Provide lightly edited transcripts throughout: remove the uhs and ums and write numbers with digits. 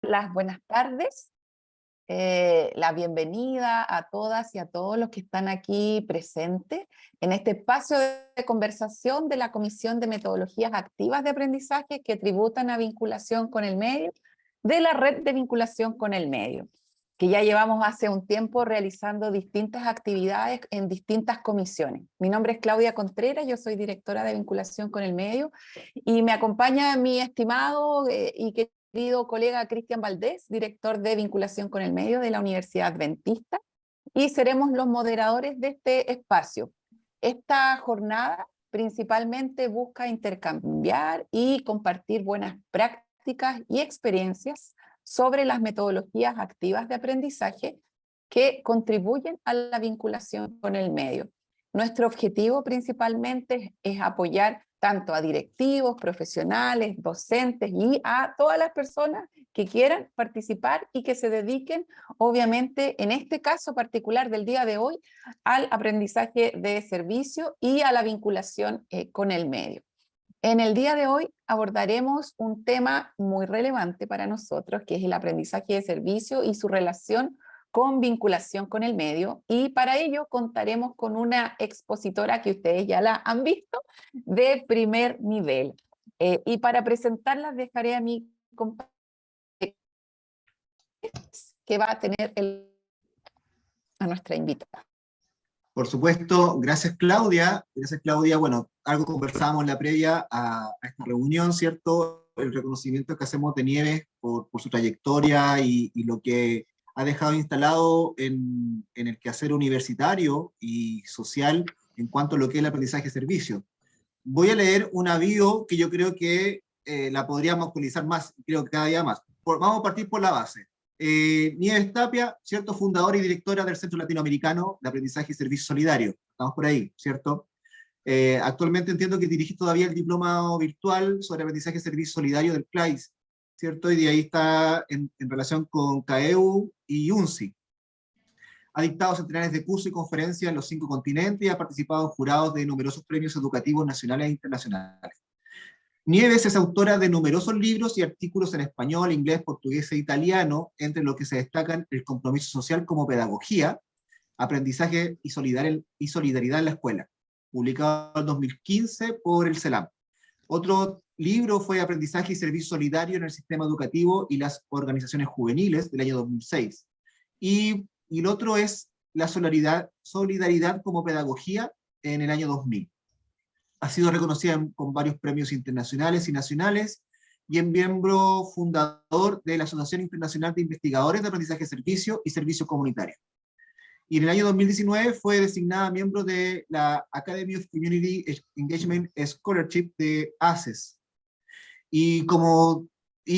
las buenas tardes, la bienvenida a todas y a todos los que están aquí presentes en este espacio de conversación de la Comisión de Metodologías Activas de Aprendizaje que tributan a vinculación con el medio, de la Red de Vinculación con el Medio, que ya llevamos hace un tiempo realizando distintas actividades en distintas comisiones. Mi nombre es Claudia Contreras, yo soy directora de Vinculación con el Medio, y me acompaña mi estimado y querido colega Cristian Valdés, director de Vinculación con el Medio de la Universidad Adventista, y seremos los moderadores de este espacio. Esta jornada principalmente busca intercambiar y compartir buenas prácticas y experiencias sobre las metodologías activas de aprendizaje que contribuyen a la vinculación con el medio. Nuestro objetivo principalmente es apoyar tanto a directivos, profesionales, docentes y a todas las personas que quieran participar y que se dediquen, obviamente, en este caso particular del día de hoy, al aprendizaje de servicio y a la vinculación con el medio. En el día de hoy abordaremos un tema muy relevante para nosotros, que es el aprendizaje de servicio y su relación con vinculación con el medio, y para ello contaremos con una expositora que ustedes ya la han visto, de primer nivel. Y para presentarla dejaré a mi compañera que va a tener a nuestra invitada. Por supuesto, gracias Claudia. Gracias Claudia. Bueno, algo conversábamos en la previa a esta reunión, ¿cierto? El reconocimiento que hacemos de Nieves por su trayectoria y lo que ha dejado instalado en el quehacer universitario y social en cuanto a lo que es el aprendizaje de servicio. Voy a leer una bio que yo creo que la podríamos actualizar más, creo que cada día más. Vamos a partir por la base. Nieves Tapia, ¿cierto? Fundadora y directora del Centro Latinoamericano de Aprendizaje y Servicio Solidario. Estamos por ahí, ¿cierto? Actualmente entiendo que dirigís todavía el diplomado virtual sobre aprendizaje y servicio solidario del CLAIS, ¿cierto? Y de ahí está en relación con CAEU y UNCI. Ha dictado centenares de cursos y conferencias en los 5 continentes y ha participado en jurados de numerosos premios educativos nacionales e internacionales. Nieves es autora de numerosos libros y artículos en español, inglés, portugués e italiano, entre los que se destacan El compromiso social como pedagogía, Aprendizaje y solidaridad en la escuela, publicado en 2015 por el CELAM. Otro libro fue Aprendizaje y servicio solidario en el sistema educativo y las organizaciones juveniles, del año 2006. Y el otro es la solidaridad como pedagogía, en el año 2000. Ha sido reconocida con varios premios internacionales y nacionales, y es miembro fundador de la Asociación Internacional de Investigadores de Aprendizaje de Servicio y Servicio Comunitario. Y en el año 2019 fue designada miembro de la Academy of Community Engagement Scholarship de ACES. Y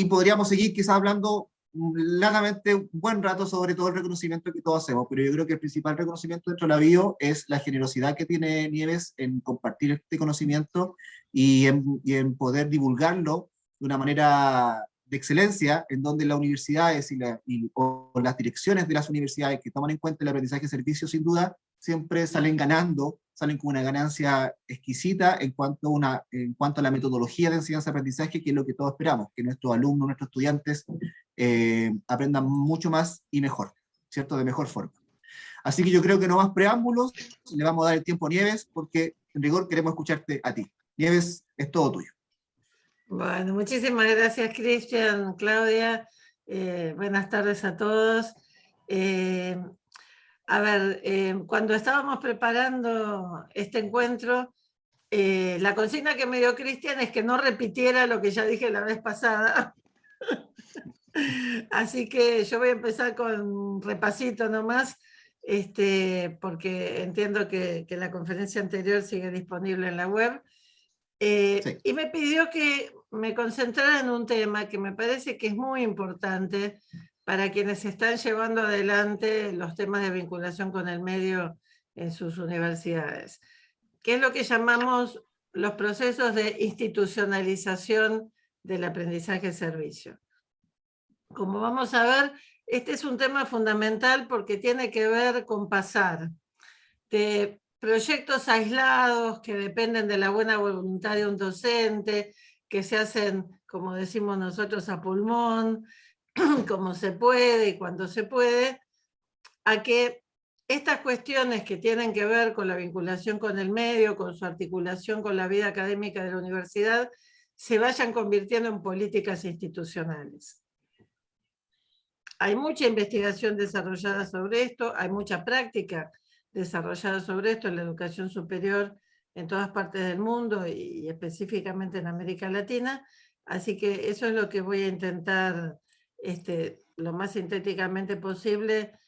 podríamos seguir quizás hablando largamente un buen rato sobre todo el reconocimiento que todos hacemos, pero yo creo que el principal reconocimiento dentro de la bio es la generosidad que tiene Nieves en compartir este conocimiento y en poder divulgarlo de una manera de excelencia, en donde las universidades o las direcciones de las universidades que toman en cuenta el aprendizaje de servicio, sin duda, siempre salen ganando, salen con una ganancia exquisita en cuanto a la metodología de enseñanza-aprendizaje, que es lo que todos esperamos, que nuestros alumnos, nuestros estudiantes aprendan mucho más y mejor, ¿cierto? De mejor forma. Así que yo creo que no más preámbulos, le vamos a dar el tiempo a Nieves, porque en rigor queremos escucharte a ti. Nieves, es todo tuyo. Bueno, muchísimas gracias Cristian, Claudia, buenas tardes a todos. Cuando estábamos preparando este encuentro, la consigna que me dio Cristian es que no repitiera lo que ya dije la vez pasada. Así que yo voy a empezar con un repasito nomás, porque entiendo que la conferencia anterior sigue disponible en la web. Sí. Y me pidió que me concentrara en un tema que me parece que es muy importante para quienes están llevando adelante los temas de vinculación con el medio en sus universidades, que es lo que llamamos los procesos de institucionalización del aprendizaje de servicio. Como vamos a ver, este es un tema fundamental porque tiene que ver con pasar de proyectos aislados que dependen de la buena voluntad de un docente, que se hacen, como decimos nosotros, a pulmón, como se puede y cuando se puede, a que estas cuestiones que tienen que ver con la vinculación con el medio, con su articulación con la vida académica de la universidad, se vayan convirtiendo en políticas institucionales. Hay mucha investigación desarrollada sobre esto, hay mucha práctica desarrollada sobre esto en la educación superior en todas partes del mundo y específicamente en América Latina, así que eso es lo que voy a intentar lo más sintéticamente posible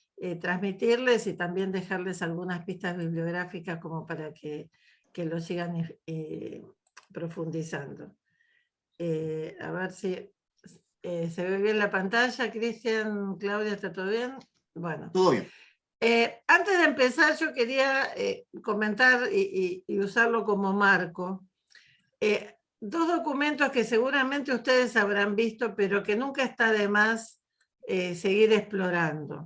transmitirles y también dejarles algunas pistas bibliográficas como para que lo sigan profundizando. A ver si se ve bien la pantalla. Cristian, Claudia, ¿está todo bien? Bueno. Todo bien. Antes de empezar, yo quería comentar y usarlo como marco. Dos documentos que seguramente ustedes habrán visto, pero que nunca está de más seguir explorando.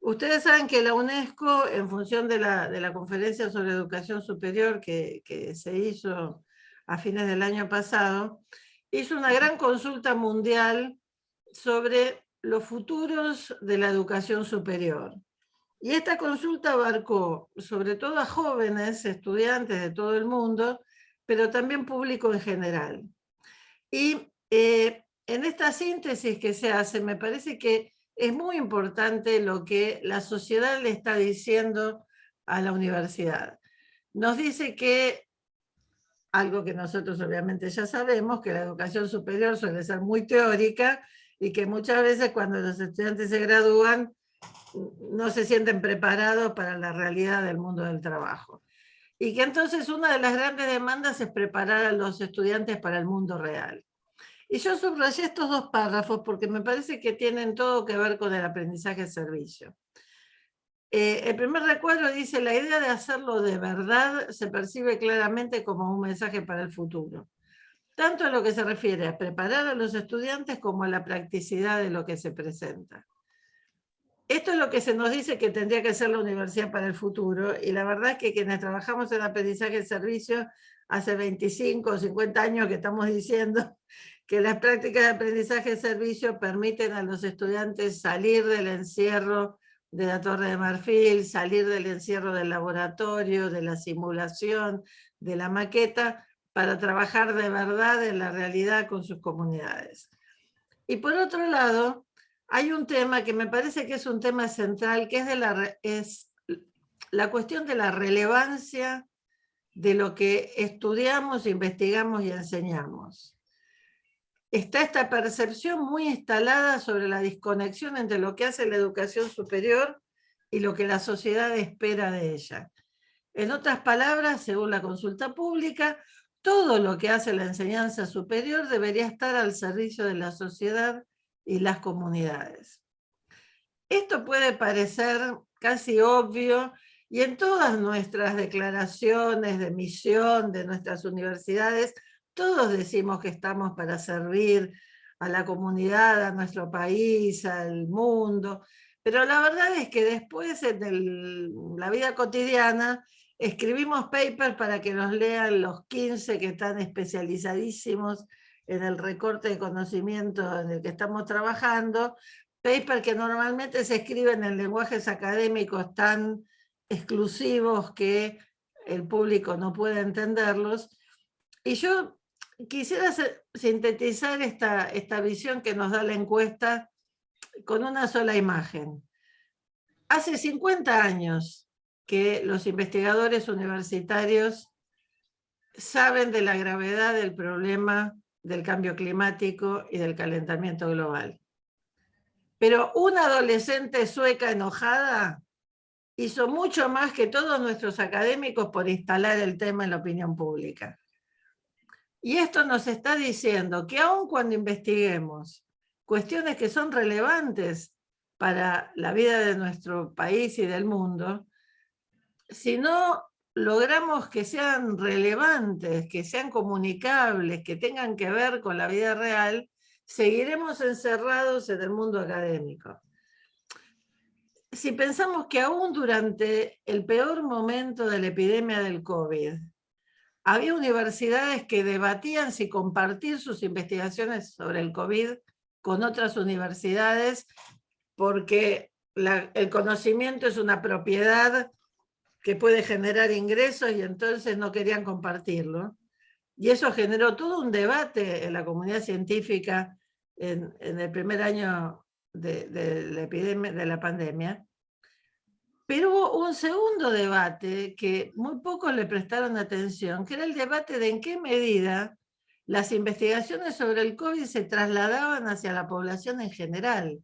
Ustedes saben que la UNESCO, en función de la Conferencia sobre Educación Superior que se hizo a fines del año pasado, hizo una gran consulta mundial sobre los futuros de la educación superior. Y esta consulta abarcó sobre todo a jóvenes estudiantes de todo el mundo, pero también público en general. Y en esta síntesis que se hace, me parece que es muy importante lo que la sociedad le está diciendo a la universidad. Nos dice que, algo que nosotros obviamente ya sabemos, que la educación superior suele ser muy teórica y que muchas veces cuando los estudiantes se gradúan no se sienten preparados para la realidad del mundo del trabajo. Y que entonces una de las grandes demandas es preparar a los estudiantes para el mundo real. Y yo subrayé estos dos párrafos porque me parece que tienen todo que ver con el aprendizaje de servicio. El primer recuadro dice: la idea de hacerlo de verdad se percibe claramente como un mensaje para el futuro, tanto en lo que se refiere a preparar a los estudiantes como a la practicidad de lo que se presenta. Esto es lo que se nos dice que tendría que ser la universidad para el futuro, y la verdad es que quienes trabajamos en aprendizaje de servicio hace 25 o 50 años que estamos diciendo que las prácticas de aprendizaje de servicio permiten a los estudiantes salir del encierro de la Torre de Marfil, salir del encierro del laboratorio, de la simulación, de la maqueta, para trabajar de verdad en la realidad con sus comunidades. Y por otro lado, hay un tema que me parece que es un tema central, que es la cuestión de la relevancia de lo que estudiamos, investigamos y enseñamos. Está esta percepción muy instalada sobre la desconexión entre lo que hace la educación superior y lo que la sociedad espera de ella. En otras palabras, según la consulta pública, todo lo que hace la enseñanza superior debería estar al servicio de la sociedad y las comunidades. Esto puede parecer casi obvio, y en todas nuestras declaraciones de misión de nuestras universidades, todos decimos que estamos para servir a la comunidad, a nuestro país, al mundo, pero la verdad es que después en la vida cotidiana escribimos papers para que nos lean los 15 que están especializadísimos en el recorte de conocimiento en el que estamos trabajando, papers que normalmente se escriben en lenguajes académicos tan exclusivos que el público no puede entenderlos. Y yo quisiera sintetizar esta visión que nos da la encuesta con una sola imagen. Hace 50 años que los investigadores universitarios saben de la gravedad del problema del cambio climático y del calentamiento global. Pero una adolescente sueca enojada hizo mucho más que todos nuestros académicos por instalar el tema en la opinión pública. Y esto nos está diciendo que aun cuando investiguemos cuestiones que son relevantes para la vida de nuestro país y del mundo, si no logramos que sean relevantes, que sean comunicables, que tengan que ver con la vida real, seguiremos encerrados en el mundo académico. Si pensamos que aún durante el peor momento de la epidemia del COVID, había universidades que debatían si compartir sus investigaciones sobre el COVID con otras universidades, porque el conocimiento es una propiedad que puede generar ingresos y entonces no querían compartirlo. Y eso generó todo un debate en la comunidad científica en el primer año de la epidemia, de la pandemia. Pero hubo un segundo debate que muy pocos le prestaron atención, que era el debate de en qué medida las investigaciones sobre el COVID se trasladaban hacia la población en general.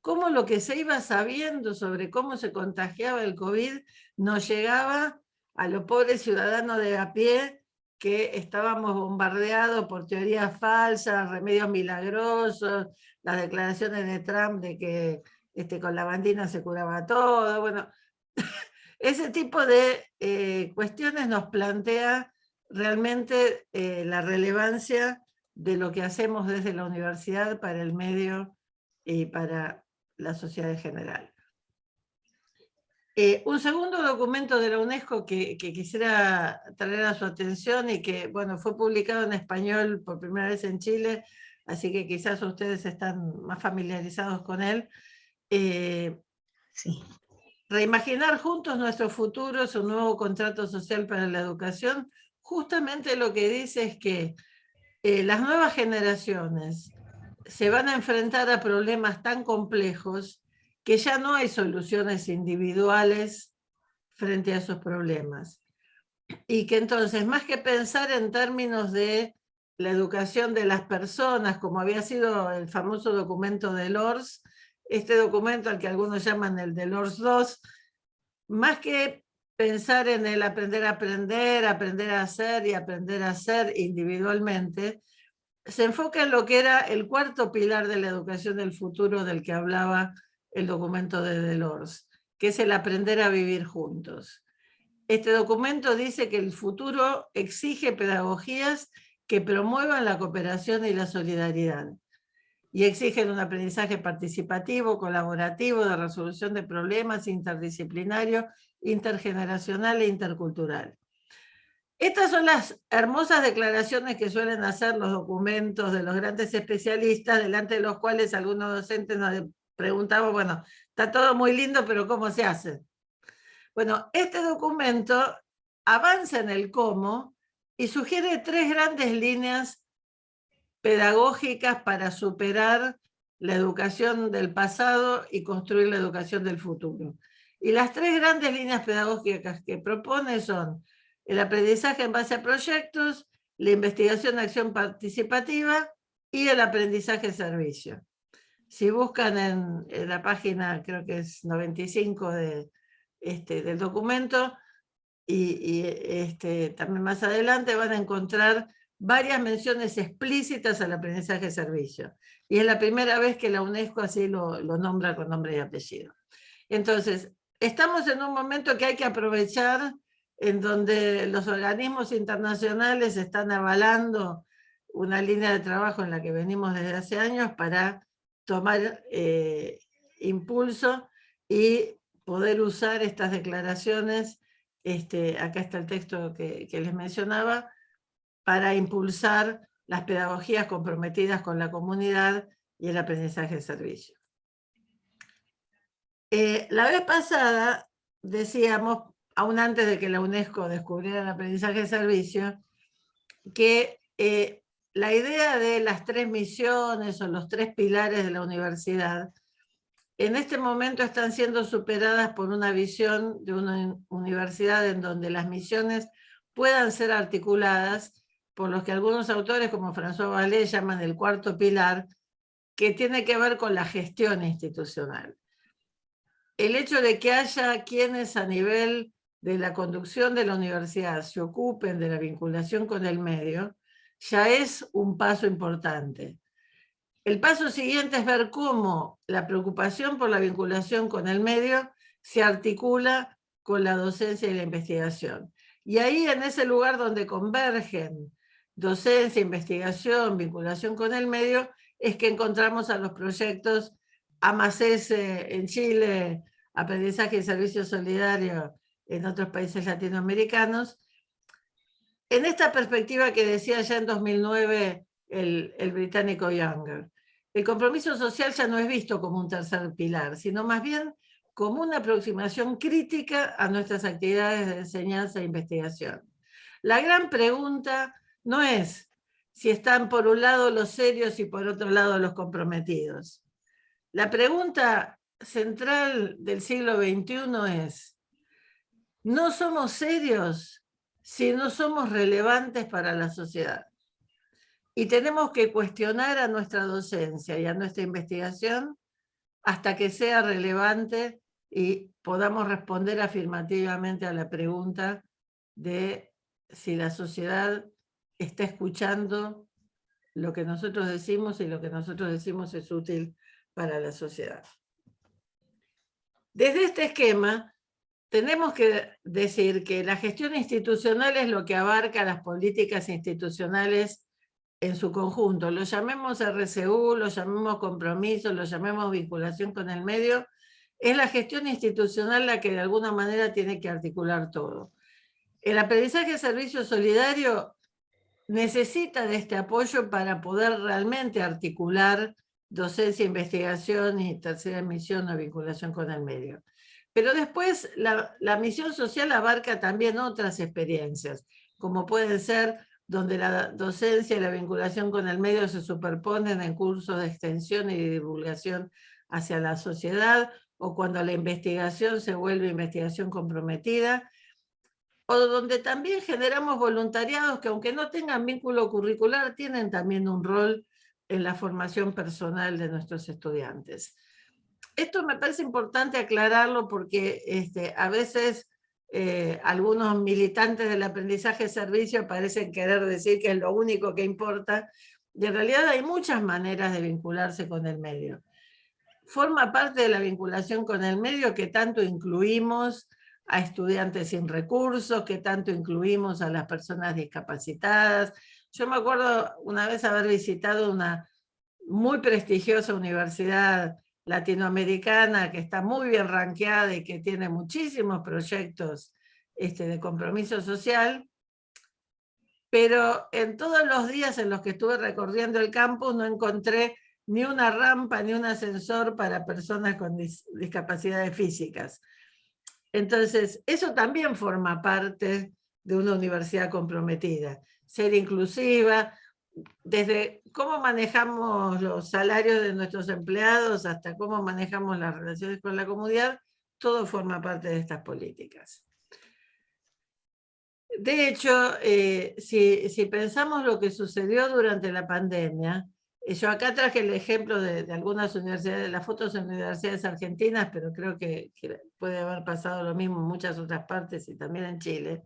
Cómo lo que se iba sabiendo sobre cómo se contagiaba el COVID nos llegaba a los pobres ciudadanos de a pie, que estábamos bombardeados por teorías falsas, remedios milagrosos, las declaraciones de Trump de que con la bandina se curaba todo. Bueno, ese tipo de cuestiones nos plantea realmente la relevancia de lo que hacemos desde la universidad para el medio y para la sociedad en general. Un segundo documento de la UNESCO que quisiera traer a su atención y que, bueno, fue publicado en español por primera vez en Chile, así que quizás ustedes están más familiarizados con él. Sí. Reimaginar juntos nuestro futuro es un nuevo contrato social para la educación. Justamente lo que dice es que las nuevas generaciones se van a enfrentar a problemas tan complejos que ya no hay soluciones individuales frente a esos problemas. Y que entonces, más que pensar en términos de la educación de las personas, como había sido el famoso documento de Delors, este documento al que algunos llaman el Delors II, más que pensar en el aprender a aprender, aprender a hacer y aprender a hacer individualmente, se enfoca en lo que era el cuarto pilar de la educación del futuro del que hablaba el documento de Delors, que es el aprender a vivir juntos. Este documento dice que el futuro exige pedagogías que promuevan la cooperación y la solidaridad, y exigen un aprendizaje participativo, colaborativo, de resolución de problemas, interdisciplinario, intergeneracional e intercultural. Estas son las hermosas declaraciones que suelen hacer los documentos de los grandes especialistas, delante de los cuales algunos docentes nos preguntamos, bueno, está todo muy lindo, pero ¿cómo se hace? Bueno, este documento avanza en el cómo y sugiere 3 grandes líneas pedagógicas para superar la educación del pasado y construir la educación del futuro. Y las 3 grandes líneas pedagógicas que propone son el aprendizaje en base a proyectos, la investigación de acción participativa y el aprendizaje servicio. Si buscan en la página, creo que es 95 del documento, y también más adelante van a encontrar varias menciones explícitas al aprendizaje servicio. Y es la primera vez que la UNESCO así lo nombra con nombre y apellido. Entonces, estamos en un momento que hay que aprovechar, en donde los organismos internacionales están avalando una línea de trabajo en la que venimos desde hace años para tomar impulso y poder usar estas declaraciones, acá está el texto que les mencionaba, para impulsar las pedagogías comprometidas con la comunidad y el aprendizaje de servicio. La vez pasada decíamos, aún antes de que la UNESCO descubriera el aprendizaje de servicio, que la idea de las 3 misiones o los 3 pilares de la universidad en este momento están siendo superadas por una visión de una universidad en donde las misiones puedan ser articuladas por los que algunos autores como François Vallée llaman el cuarto pilar, que tiene que ver con la gestión institucional. El hecho de que haya quienes a nivel de la conducción de la universidad se ocupen de la vinculación con el medio, ya es un paso importante. El paso siguiente es ver cómo la preocupación por la vinculación con el medio se articula con la docencia y la investigación. Y ahí, en ese lugar donde convergen docencia, investigación, vinculación con el medio, es que encontramos a los proyectos AMACES en Chile, Aprendizaje y Servicio Solidario en otros países latinoamericanos. En esta perspectiva que decía ya en 2009 el británico Younger, el compromiso social ya no es visto como un tercer pilar, sino más bien como una aproximación crítica a nuestras actividades de enseñanza e investigación. La gran pregunta no es si están por un lado los serios y por otro lado los comprometidos. La pregunta central del siglo XXI es: no somos serios si no somos relevantes para la sociedad. Y tenemos que cuestionar a nuestra docencia y a nuestra investigación hasta que sea relevante y podamos responder afirmativamente a la pregunta de si la sociedad está escuchando lo que nosotros decimos y lo que nosotros decimos es útil para la sociedad. Desde este esquema, tenemos que decir que la gestión institucional es lo que abarca las políticas institucionales en su conjunto. Lo llamemos RCU, lo llamemos compromiso, lo llamemos vinculación con el medio. Es la gestión institucional la que de alguna manera tiene que articular todo. El aprendizaje de servicio solidario necesita de este apoyo para poder realmente articular docencia, investigación y tercera misión o vinculación con el medio. Pero después la misión social abarca también otras experiencias, como pueden ser donde la docencia y la vinculación con el medio se superponen en cursos de extensión y de divulgación hacia la sociedad, o cuando la investigación se vuelve investigación comprometida, o donde también generamos voluntariados que, aunque no tengan vínculo curricular, tienen también un rol en la formación personal de nuestros estudiantes. Esto me parece importante aclararlo porque a veces algunos militantes del aprendizaje de servicio parecen querer decir que es lo único que importa, y en realidad hay muchas maneras de vincularse con el medio. Forma parte de la vinculación con el medio que tanto incluimos a estudiantes sin recursos, que tanto incluimos a las personas discapacitadas. Yo me acuerdo una vez haber visitado una muy prestigiosa universidad latinoamericana que está muy bien rankeada y que tiene muchísimos proyectos de compromiso social, pero en todos los días en los que estuve recorriendo el campus no encontré ni una rampa ni un ascensor para personas con discapacidades físicas. Entonces, eso también forma parte de una universidad comprometida. Ser inclusiva, desde cómo manejamos los salarios de nuestros empleados hasta cómo manejamos las relaciones con la comunidad, todo forma parte de estas políticas. De hecho, si pensamos lo que sucedió durante la pandemia, yo acá traje el ejemplo de algunas universidades, las fotos en universidades argentinas, pero creo que puede haber pasado lo mismo en muchas otras partes y también en Chile.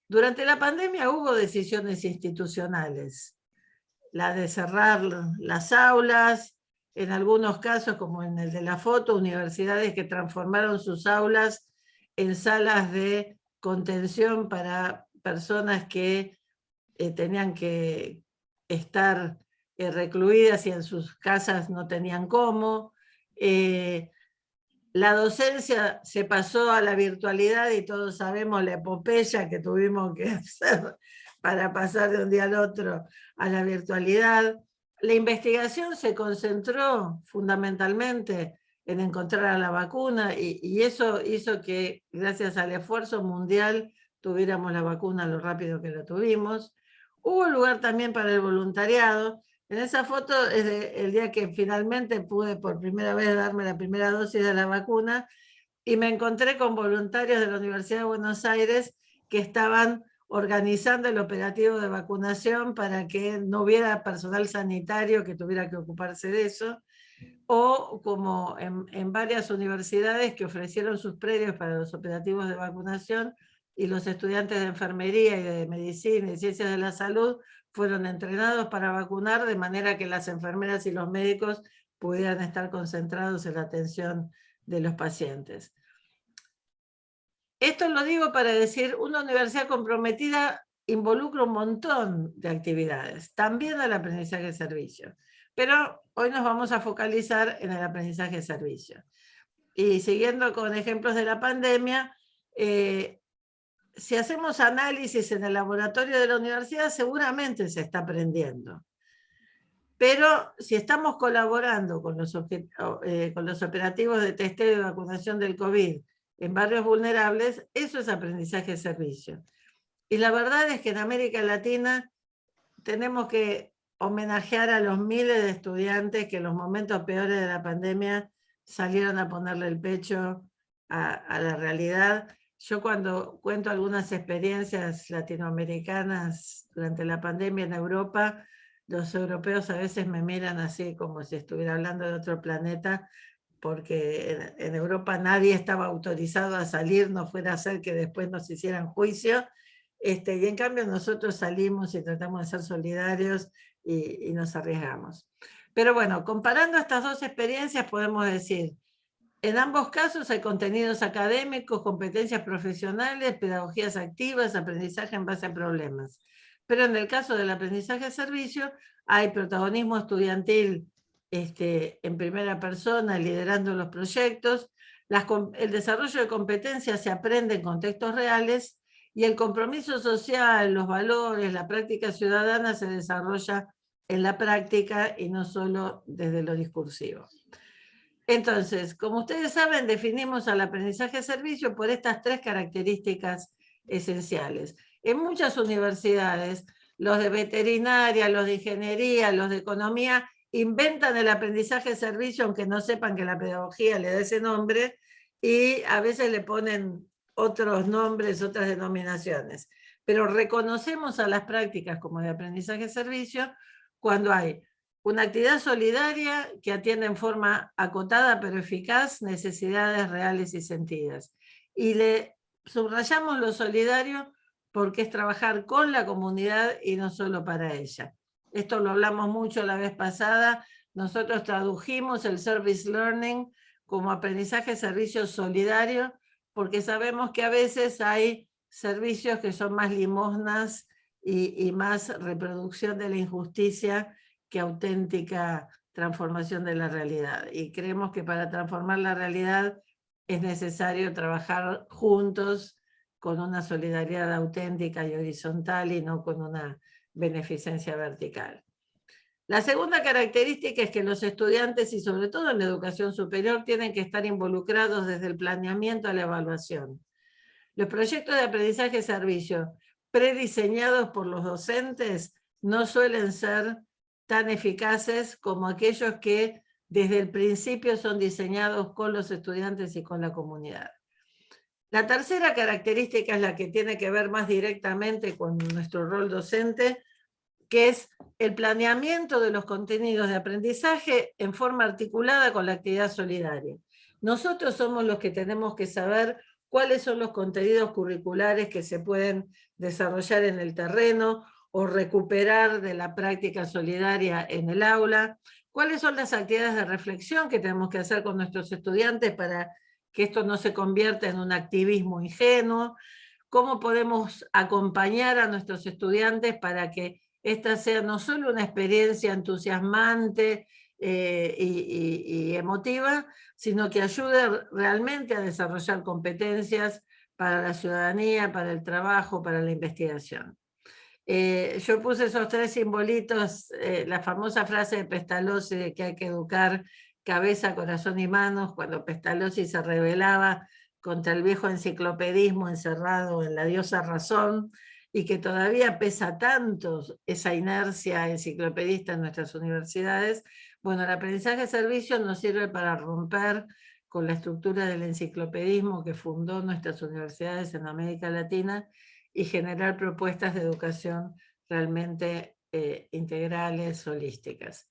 Durante la pandemia hubo decisiones institucionales, la de cerrar las aulas, en algunos casos, como en el de la foto, universidades que transformaron sus aulas en salas de contención para personas que tenían que estar recluidas y en sus casas no tenían cómo. La docencia se pasó a la virtualidad y todos sabemos la epopeya que tuvimos que hacer para pasar de un día al otro a la virtualidad. La investigación se concentró fundamentalmente en encontrar la vacuna y eso hizo que, gracias al esfuerzo mundial, tuviéramos la vacuna lo rápido que la tuvimos. Hubo lugar también para el voluntariado. En esa foto es el día que finalmente pude por primera vez darme la primera dosis de la vacuna y me encontré con voluntarios de la Universidad de Buenos Aires que estaban organizando el operativo de vacunación para que no hubiera personal sanitario que tuviera que ocuparse de eso, o como en varias universidades que ofrecieron sus predios para los operativos de vacunación y los estudiantes de enfermería y de medicina y ciencias de la salud fueron entrenados para vacunar de manera que las enfermeras y los médicos pudieran estar concentrados en la atención de los pacientes. Esto lo digo para decir, una universidad comprometida involucra un montón de actividades, también el aprendizaje de servicio. Pero hoy nos vamos a focalizar en el aprendizaje de servicio. Y siguiendo con ejemplos de la pandemia, si hacemos análisis en el laboratorio de la universidad, seguramente se está aprendiendo. Pero si estamos colaborando con los operativos de testeo y vacunación del COVID en barrios vulnerables, eso es aprendizaje de servicio. Y la verdad es que en América Latina tenemos que homenajear a los miles de estudiantes que en los momentos peores de la pandemia salieron a ponerle el pecho a la realidad. Yo cuando cuento algunas experiencias latinoamericanas durante la pandemia en Europa, los europeos a veces me miran así como si estuviera hablando de otro planeta, porque en Europa nadie estaba autorizado a salir, no fuera a ser que después nos hicieran juicio, y en cambio nosotros salimos y tratamos de ser solidarios y nos arriesgamos. Pero bueno, comparando estas dos experiencias podemos decir, en ambos casos hay contenidos académicos, competencias profesionales, pedagogías activas, aprendizaje en base a problemas. Pero en el caso del aprendizaje de servicio, hay protagonismo estudiantil en primera persona, liderando los proyectos, el desarrollo de competencias se aprende en contextos reales y el compromiso social, los valores, la práctica ciudadana se desarrolla en la práctica y no solo desde lo discursivo. Entonces, como ustedes saben, definimos al aprendizaje de servicio por estas tres características esenciales. En muchas universidades, los de veterinaria, los de ingeniería, los de economía, inventan el aprendizaje de servicio, aunque no sepan que la pedagogía le da ese nombre, y a veces le ponen otros nombres, otras denominaciones. Pero reconocemos a las prácticas como de aprendizaje de servicio cuando hay una actividad solidaria que atiende en forma acotada pero eficaz necesidades reales y sentidas. Y le subrayamos lo solidario porque es trabajar con la comunidad y no solo para ella. Esto lo hablamos mucho la vez pasada. Nosotros tradujimos el Service Learning como aprendizaje de servicio solidario porque sabemos que a veces hay servicios que son más limosnas y más reproducción de la injusticia que auténtica transformación de la realidad. Y creemos que para transformar la realidad es necesario trabajar juntos con una solidaridad auténtica y horizontal y no con una beneficencia vertical. La segunda característica es que los estudiantes, y sobre todo en la educación superior, tienen que estar involucrados desde el planeamiento a la evaluación. Los proyectos de aprendizaje de servicio prediseñados por los docentes no suelen ser tan eficaces como aquellos que desde el principio son diseñados con los estudiantes y con la comunidad. La tercera característica es la que tiene que ver más directamente con nuestro rol docente, que es el planeamiento de los contenidos de aprendizaje en forma articulada con la actividad solidaria. Nosotros somos los que tenemos que saber cuáles son los contenidos curriculares que se pueden desarrollar en el terreno o recuperar de la práctica solidaria en el aula, cuáles son las actividades de reflexión que tenemos que hacer con nuestros estudiantes para que esto no se convierta en un activismo ingenuo, cómo podemos acompañar a nuestros estudiantes para que esta sea no solo una experiencia entusiasmante y emotiva, sino que ayude realmente a desarrollar competencias para la ciudadanía, para el trabajo, para la investigación. Yo puse esos tres simbolitos, la famosa frase de Pestalozzi de que hay que educar cabeza, corazón y manos, cuando Pestalozzi se rebelaba contra el viejo enciclopedismo encerrado en la diosa razón, y que todavía pesa tanto esa inercia enciclopedista en nuestras universidades. Bueno, el aprendizaje de servicio nos sirve para romper con la estructura del enciclopedismo que fundó nuestras universidades en América Latina y generar propuestas de educación realmente integrales, holísticas.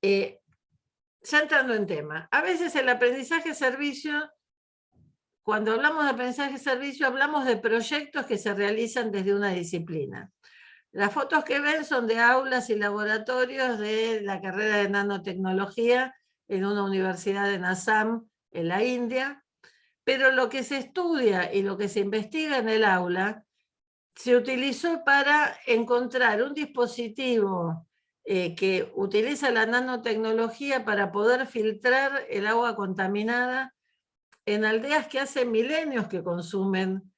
Ya entrando en tema, a veces el aprendizaje de servicio, cuando hablamos de aprendizaje de servicio, hablamos de proyectos que se realizan desde una disciplina. Las fotos que ven son de aulas y laboratorios de la carrera de nanotecnología en una universidad en Assam, en la India, pero lo que se estudia y lo que se investiga en el aula se utilizó para encontrar un dispositivo que utiliza la nanotecnología para poder filtrar el agua contaminada en aldeas que hace milenios que consumen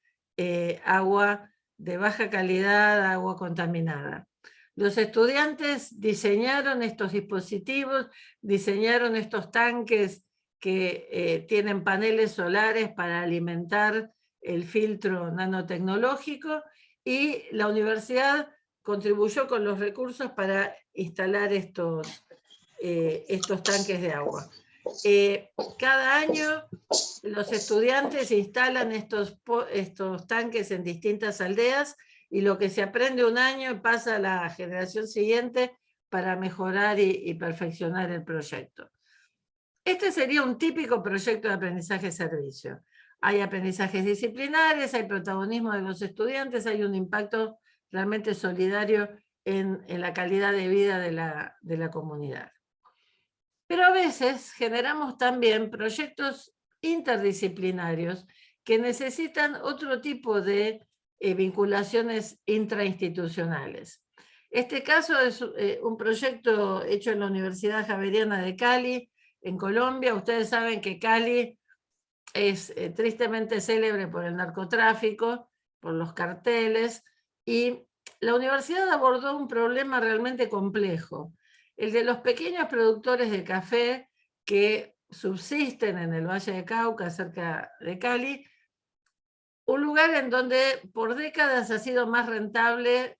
agua de baja calidad, agua contaminada. Los estudiantes diseñaron estos dispositivos, diseñaron estos tanques que tienen paneles solares para alimentar el filtro nanotecnológico, y la universidad contribuyó con los recursos para instalar estos tanques de agua. Cada año los estudiantes instalan estos tanques en distintas aldeas, y lo que se aprende un año pasa a la generación siguiente para mejorar y perfeccionar el proyecto. Este sería un típico proyecto de aprendizaje-servicio. Hay aprendizajes disciplinares, hay protagonismo de los estudiantes, hay un impacto realmente solidario en la calidad de vida de la comunidad. Pero a veces generamos también proyectos interdisciplinarios que necesitan otro tipo de vinculaciones intrainstitucionales. Este caso es un proyecto hecho en la Universidad Javeriana de Cali, en Colombia. Ustedes saben que Cali es tristemente célebre por el narcotráfico, por los carteles, y la universidad abordó un problema realmente complejo, el de los pequeños productores de café que subsisten en el Valle de Cauca, cerca de Cali, un lugar en donde por décadas ha sido más rentable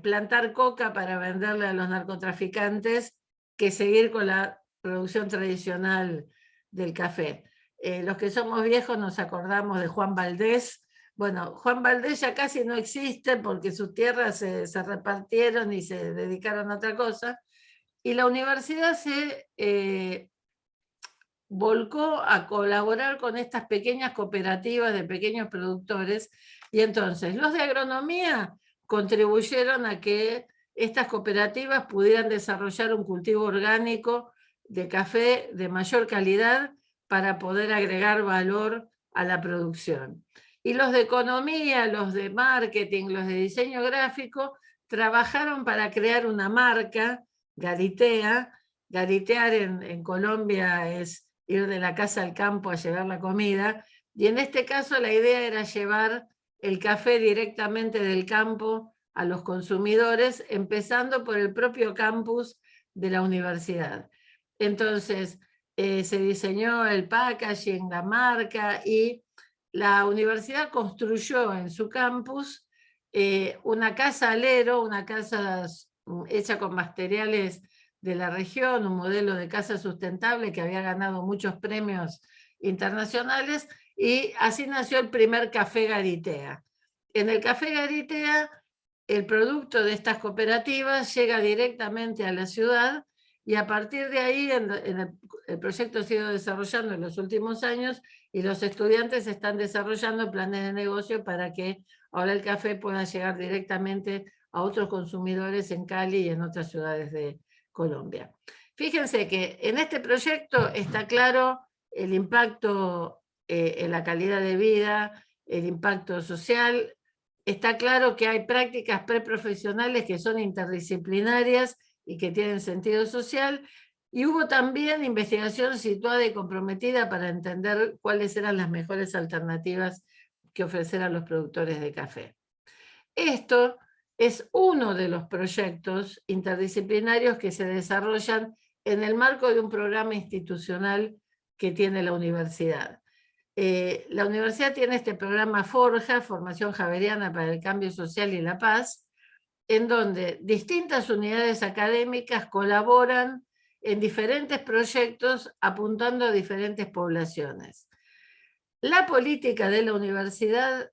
plantar coca para venderle a los narcotraficantes que seguir con la producción tradicional del café. Los que somos viejos nos acordamos de Juan Valdés. Bueno, Juan Valdés ya casi no existe porque sus tierras se repartieron y se dedicaron a otra cosa, y la universidad se volcó a colaborar con estas pequeñas cooperativas de pequeños productores, y entonces los de agronomía contribuyeron a que estas cooperativas pudieran desarrollar un cultivo orgánico de café de mayor calidad para poder agregar valor a la producción. Y los de economía, los de marketing, los de diseño gráfico, trabajaron para crear una marca, Garitea. Garitear en Colombia es ir de la casa al campo a llevar la comida, y en este caso la idea era llevar el café directamente del campo a los consumidores, empezando por el propio campus de la universidad. Entonces se diseñó el packaging, la marca, y la universidad construyó en su campus una casa alero, una casa hecha con materiales de la región, un modelo de casa sustentable que había ganado muchos premios internacionales, y así nació el primer Café Garitea. En el Café Garitea, el producto de estas cooperativas llega directamente a la ciudad, y a partir de ahí el proyecto ha sido desarrollando en los últimos años, y los estudiantes están desarrollando planes de negocio para que ahora el café pueda llegar directamente a otros consumidores en Cali y en otras ciudades de Colombia. Fíjense que en este proyecto está claro el impacto en la calidad de vida, el impacto social. Está claro que hay prácticas preprofesionales que son interdisciplinarias y que tienen sentido social, y hubo también investigación situada y comprometida para entender cuáles eran las mejores alternativas que ofrecer a los productores de café. Esto es uno de los proyectos interdisciplinarios que se desarrollan en el marco de un programa institucional que tiene la universidad. La universidad tiene este programa Forja, Formación Javeriana para el Cambio Social y la Paz, en donde distintas unidades académicas colaboran en diferentes proyectos apuntando a diferentes poblaciones. La política de la universidad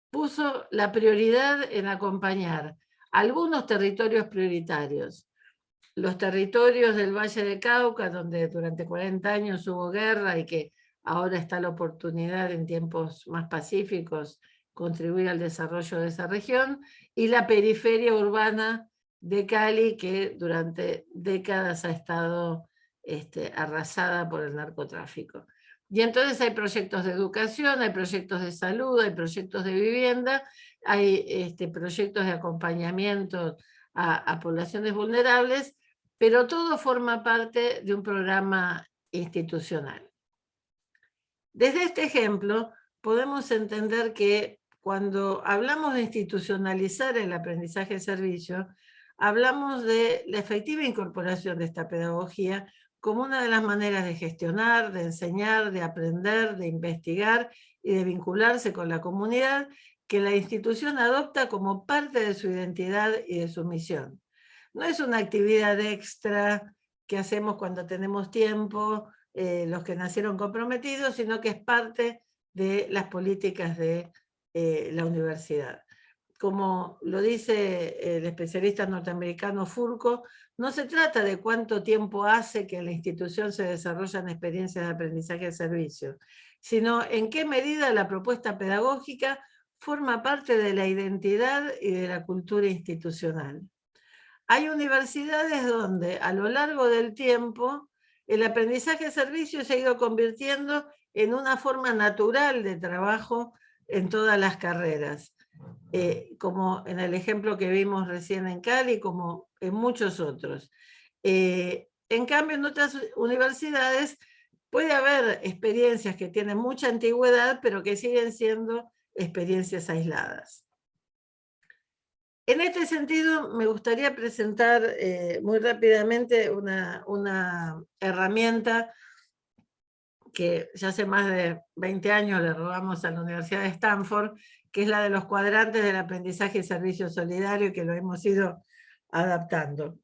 puso la prioridad en acompañar algunos territorios prioritarios. Los territorios del Valle de Cauca, donde durante 40 años hubo guerra y que ahora está la oportunidad en tiempos más pacíficos contribuir al desarrollo de esa región, y la periferia urbana de Cali, que durante décadas ha estado arrasada por el narcotráfico. Y entonces hay proyectos de educación, hay proyectos de salud, hay proyectos de vivienda, hay proyectos de acompañamiento a poblaciones vulnerables, pero todo forma parte de un programa institucional. Desde este ejemplo podemos entender que cuando hablamos de institucionalizar el aprendizaje-servicio, hablamos de la efectiva incorporación de esta pedagogía como una de las maneras de gestionar, de enseñar, de aprender, de investigar y de vincularse con la comunidad que la institución adopta como parte de su identidad y de su misión. No es una actividad extra que hacemos cuando tenemos tiempo, los que nacieron comprometidos, sino que es parte de las políticas de la universidad. Como lo dice el especialista norteamericano Furco, no se trata de cuánto tiempo hace que en la institución se desarrollan experiencias de aprendizaje de servicio, sino en qué medida la propuesta pedagógica forma parte de la identidad y de la cultura institucional. Hay universidades donde a lo largo del tiempo el aprendizaje de servicio se ha ido convirtiendo en una forma natural de trabajo en todas las carreras, como en el ejemplo que vimos recién en Cali, como en muchos otros. En cambio, en otras universidades puede haber experiencias que tienen mucha antigüedad, pero que siguen siendo experiencias aisladas. En este sentido, me gustaría presentar muy rápidamente una herramienta que ya hace más de 20 años le robamos a la Universidad de Stanford, que es la de los cuadrantes del aprendizaje y servicio solidario, que lo hemos ido adaptando.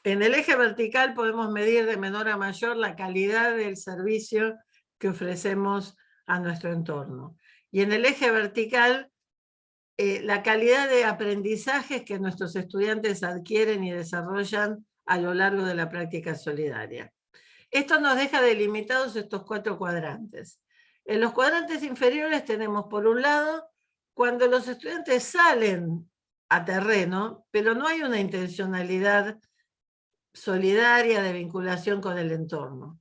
En el eje vertical podemos medir de menor a mayor la calidad del servicio que ofrecemos a nuestro entorno. Y en el eje vertical, la calidad de aprendizajes que nuestros estudiantes adquieren y desarrollan a lo largo de la práctica solidaria. Esto nos deja delimitados estos 4 cuadrantes. En los cuadrantes inferiores tenemos, por un lado, cuando los estudiantes salen a terreno, pero no hay una intencionalidad solidaria de vinculación con el entorno.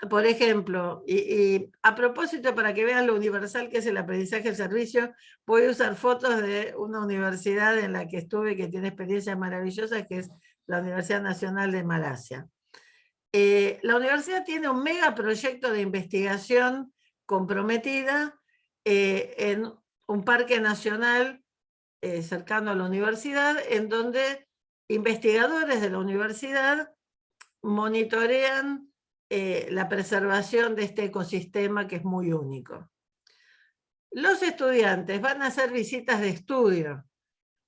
Por ejemplo, y a propósito, para que vean lo universal que es el aprendizaje del servicio, voy a usar fotos de una universidad en la que estuve, que tiene experiencias maravillosas, que es la Universidad Nacional de Malasia. La universidad tiene un megaproyecto de investigación comprometida en un parque nacional cercano a la universidad, en donde investigadores de la universidad monitorean la preservación de este ecosistema que es muy único. Los estudiantes van a hacer visitas de estudio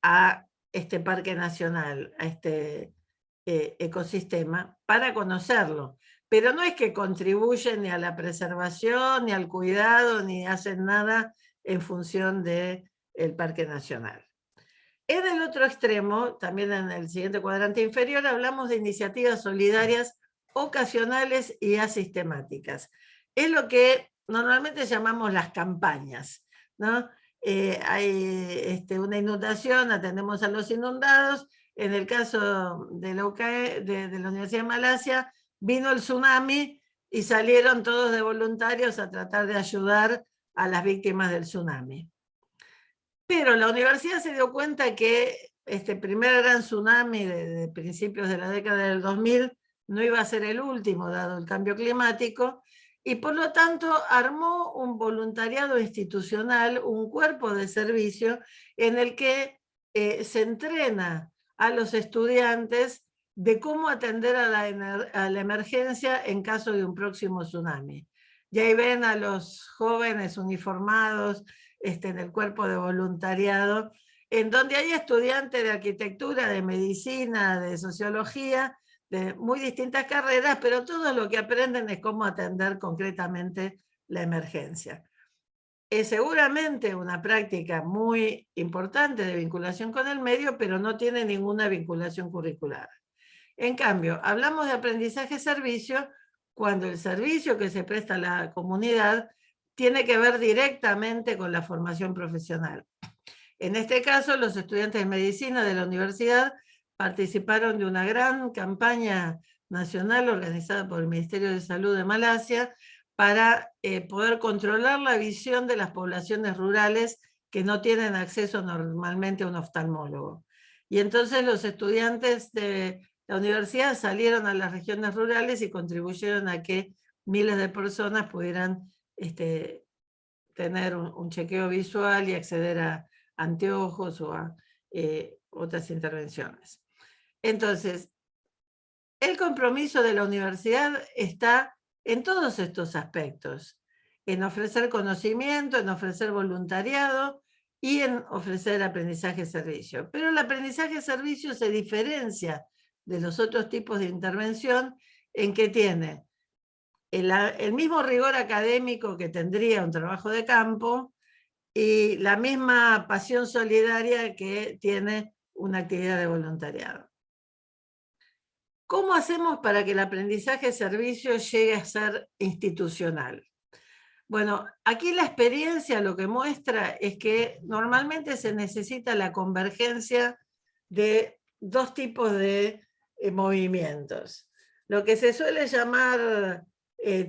a este parque nacional, a este ecosistema, para conocerlo. Pero no es que contribuyen ni a la preservación, ni al cuidado, ni hacen nada en función del parque nacional. En el otro extremo, también en el siguiente cuadrante inferior, hablamos de iniciativas solidarias ocasionales y asistemáticas. Es lo que normalmente llamamos las campañas, ¿no? Hay una inundación, atendemos a los inundados. En el caso de la UCAE, de la Universidad de Malasia, vino el tsunami y salieron todos de voluntarios a tratar de ayudar a las víctimas del tsunami. Pero la universidad se dio cuenta que este primer gran tsunami de principios de la década del 2000 no iba a ser el último, dado el cambio climático, y por lo tanto armó un voluntariado institucional, un cuerpo de servicio en el que se entrena a los estudiantes de cómo atender a la emergencia en caso de un próximo tsunami. Y ahí ven a los jóvenes uniformados en el cuerpo de voluntariado, en donde hay estudiantes de arquitectura, de medicina, de sociología, de muy distintas carreras, pero todo lo que aprenden es cómo atender concretamente la emergencia. Es seguramente una práctica muy importante de vinculación con el medio, pero no tiene ninguna vinculación curricular. En cambio, hablamos de aprendizaje-servicio cuando el servicio que se presta a la comunidad tiene que ver directamente con la formación profesional. En este caso, los estudiantes de medicina de la universidad participaron de una gran campaña nacional organizada por el Ministerio de Salud de Malasia para poder controlar la visión de las poblaciones rurales que no tienen acceso normalmente a un oftalmólogo. Y entonces los estudiantes de la universidad salieron a las regiones rurales y contribuyeron a que miles de personas pudieran tener un chequeo visual y acceder a anteojos o a otras intervenciones. Entonces, el compromiso de la universidad está en todos estos aspectos, en ofrecer conocimiento, en ofrecer voluntariado y en ofrecer aprendizaje-servicio. Pero el aprendizaje-servicio se diferencia de los otros tipos de intervención en que tiene el mismo rigor académico que tendría un trabajo de campo y la misma pasión solidaria que tiene una actividad de voluntariado. ¿Cómo hacemos para que el aprendizaje-servicio llegue a ser institucional? Bueno, aquí la experiencia lo que muestra es que normalmente se necesita la convergencia de dos tipos de movimientos. Lo que se suele llamar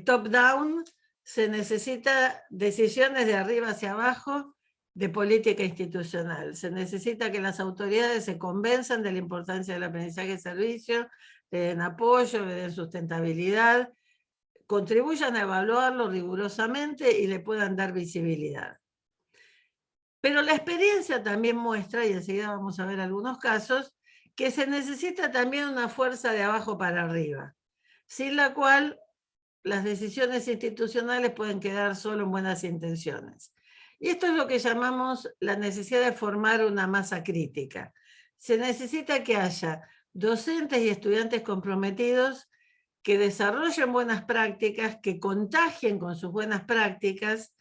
top-down, se necesita decisiones de arriba hacia abajo de política institucional. Se necesita que las autoridades se convenzan de la importancia del aprendizaje-servicio, le den apoyo, le den sustentabilidad, contribuyan a evaluarlo rigurosamente y le puedan dar visibilidad. Pero la experiencia también muestra, y enseguida vamos a ver algunos casos, que se necesita también una fuerza de abajo para arriba, sin la cual las decisiones institucionales pueden quedar solo en buenas intenciones. Y esto es lo que llamamos la necesidad de formar una masa crítica. Se necesita que haya docentes y estudiantes comprometidos que desarrollen buenas prácticas, que contagien con sus buenas prácticas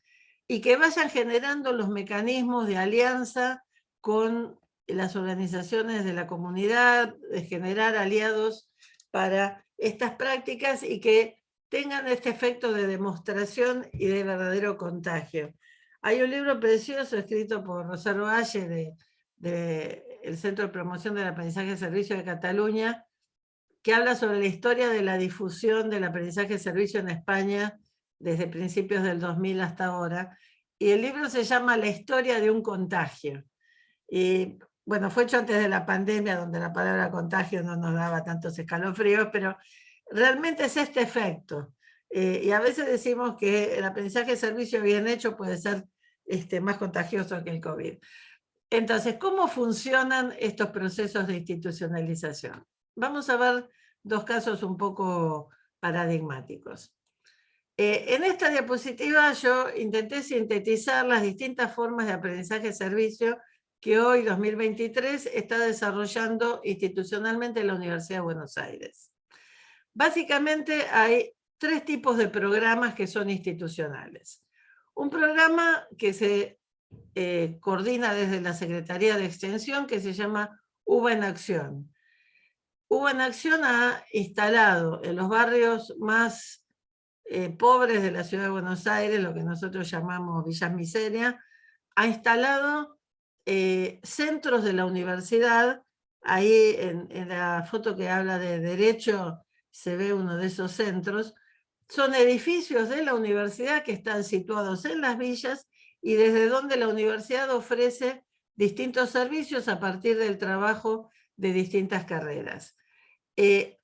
y que vayan generando los mecanismos de alianza con las organizaciones de la comunidad, de generar aliados para estas prácticas y que tengan este efecto de demostración y de verdadero contagio. Hay un libro precioso escrito por Rosario Valle del Centro de Promoción del Aprendizaje y Servicio de Cataluña, que habla sobre la historia de la difusión del aprendizaje y servicio en España desde principios del 2000 hasta ahora. Y el libro se llama La historia de un contagio. Y bueno, fue hecho antes de la pandemia, donde la palabra contagio no nos daba tantos escalofríos, pero realmente es este efecto. Y a veces decimos que el aprendizaje y servicio bien hecho puede ser más contagioso que el COVID. Entonces, ¿cómo funcionan estos procesos de institucionalización? Vamos a ver dos casos un poco paradigmáticos. En esta diapositiva yo intenté sintetizar las distintas formas de aprendizaje-servicio que hoy, 2023, está desarrollando institucionalmente la Universidad de Buenos Aires. Básicamente hay tres tipos de programas que son institucionales. Un programa que se coordina desde la Secretaría de Extensión, que se llama UBA en Acción. UBA en Acción ha instalado en los barrios más pobres de la ciudad de Buenos Aires, lo que nosotros llamamos villas miseria, ha instalado centros de la universidad. Ahí en la foto que habla de derecho se ve uno de esos centros. Son edificios de la universidad que están situados en las villas y desde donde la universidad ofrece distintos servicios a partir del trabajo de distintas carreras. Se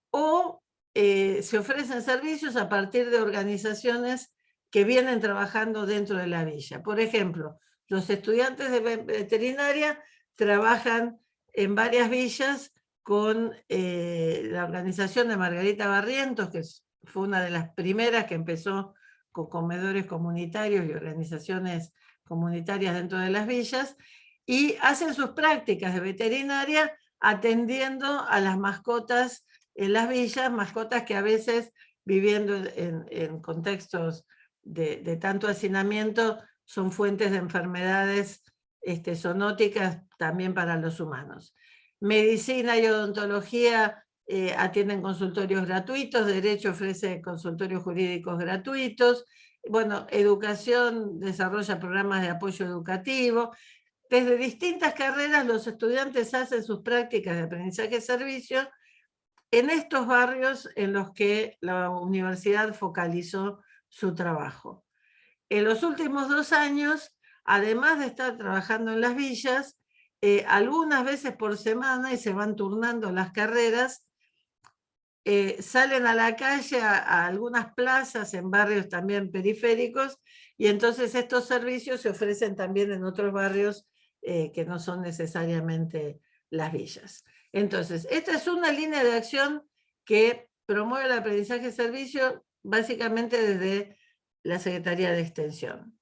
ofrecen servicios a partir de organizaciones que vienen trabajando dentro de la villa. Por ejemplo, los estudiantes de veterinaria trabajan en varias villas con la organización de Margarita Barrientos, que fue una de las primeras que empezó con comedores comunitarios y organizaciones comunitarias dentro de las villas, y hacen sus prácticas de veterinaria atendiendo a las mascotas en las villas, mascotas que a veces, viviendo en contextos de tanto hacinamiento, son fuentes de enfermedades zoonóticas también para los humanos. Medicina y odontología atienden consultorios gratuitos, Derecho ofrece consultorios jurídicos gratuitos, bueno, Educación desarrolla programas de apoyo educativo. Desde distintas carreras los estudiantes hacen sus prácticas de aprendizaje-servicio en estos barrios en los que la universidad focalizó su trabajo. En los últimos 2 años, además de estar trabajando en las villas, algunas veces por semana, y se van turnando las carreras, salen a la calle a algunas plazas en barrios también periféricos, y entonces estos servicios se ofrecen también en otros barrios que no son necesariamente las villas. Entonces, esta es una línea de acción que promueve el aprendizaje de servicio básicamente desde la Secretaría de Extensión.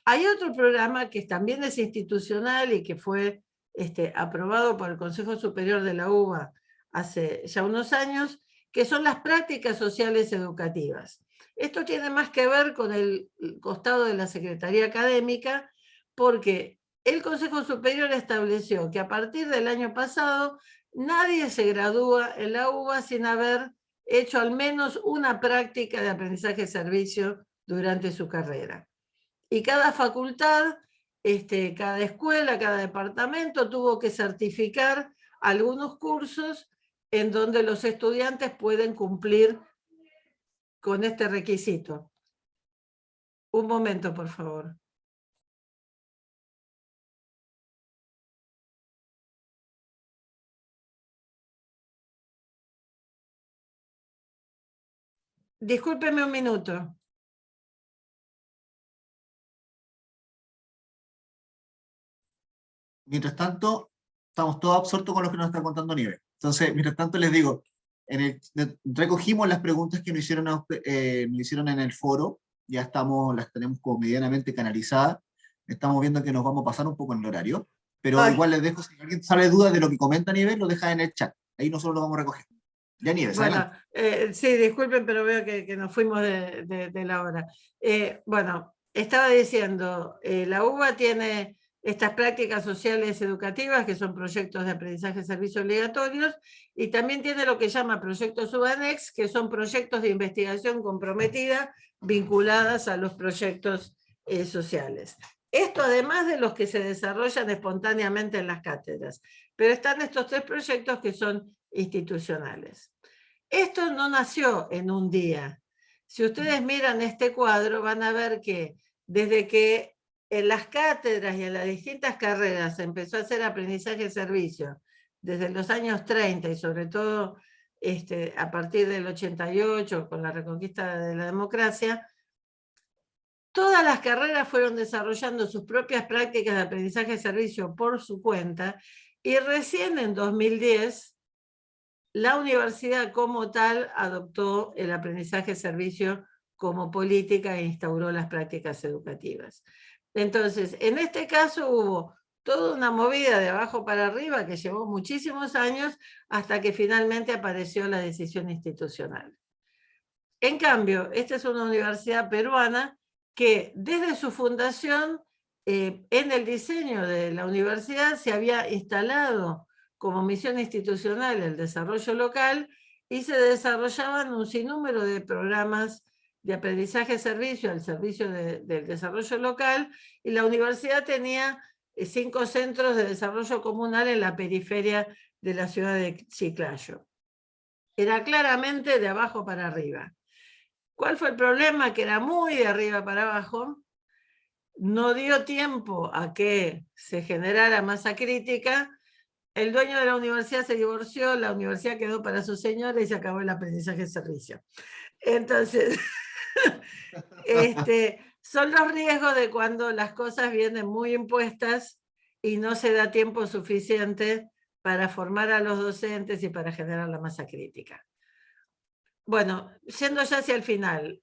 Hay otro programa que también es institucional y que fue aprobado por el Consejo Superior de la UBA hace ya unos años, que son las prácticas sociales educativas. Esto tiene más que ver con el costado de la Secretaría Académica, porque el Consejo Superior estableció que a partir del año pasado nadie se gradúa en la UBA sin haber hecho al menos una práctica de aprendizaje de servicio durante su carrera. Y cada facultad, cada escuela, cada departamento tuvo que certificar algunos cursos en donde los estudiantes pueden cumplir con este requisito. Un momento, por favor. Discúlpeme un minuto. Mientras tanto, estamos todos absortos con lo que nos está contando Nieves. Entonces, mientras tanto les digo, recogimos las preguntas que nos hicieron en el foro, ya las tenemos como medianamente canalizadas, estamos viendo que nos vamos a pasar un poco en el horario, pero igual les dejo, si alguien sabe dudas de lo que comenta Nieves, lo deja en el chat, ahí nosotros lo vamos a recoger. Ya Nieves, bueno, sí, disculpen, pero veo que nos fuimos de la hora. Bueno, estaba diciendo, la UBA tiene estas prácticas sociales educativas, que son proyectos de aprendizaje de servicios obligatorios, y también tiene lo que llama proyectos SUBANEX, que son proyectos de investigación comprometida vinculadas a los proyectos sociales. Esto además de los que se desarrollan espontáneamente en las cátedras, pero están estos tres proyectos que son institucionales. Esto no nació en un día. Si ustedes miran este cuadro, van a ver que desde que en las cátedras y en las distintas carreras se empezó a hacer aprendizaje de servicio, desde los años 30 y sobre todo a partir del 88, con la reconquista de la democracia, todas las carreras fueron desarrollando sus propias prácticas de aprendizaje de servicio por su cuenta, y recién en 2010 la universidad como tal adoptó el aprendizaje de servicio como política e instauró las prácticas educativas. Entonces, en este caso hubo toda una movida de abajo para arriba que llevó muchísimos años hasta que finalmente apareció la decisión institucional. En cambio, esta es una universidad peruana que desde su fundación, en el diseño de la universidad se había instalado como misión institucional el desarrollo local, y se desarrollaban un sinnúmero de programas de aprendizaje de servicio al servicio del desarrollo local, y la universidad tenía 5 centros de desarrollo comunal en la periferia de la ciudad de Chiclayo. Era claramente de abajo para arriba. ¿Cuál fue el problema? Que era muy de arriba para abajo, no dio tiempo a que se generara masa crítica, el dueño de la universidad se divorció, la universidad quedó para su señora y se acabó el aprendizaje de servicio. Entonces, son los riesgos de cuando las cosas vienen muy impuestas y no se da tiempo suficiente para formar a los docentes y para generar la masa crítica. Bueno, yendo ya hacia el final,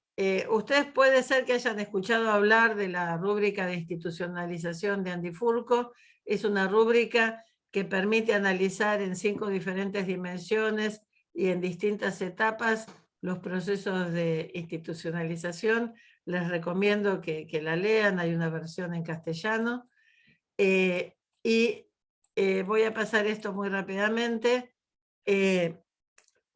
ustedes puede ser que hayan escuchado hablar de la rúbrica de institucionalización de Andy Furco. Es una rúbrica que permite analizar en 5 diferentes dimensiones y en distintas etapas los procesos de institucionalización. Les recomiendo que la lean, hay una versión en castellano. Voy a pasar esto muy rápidamente,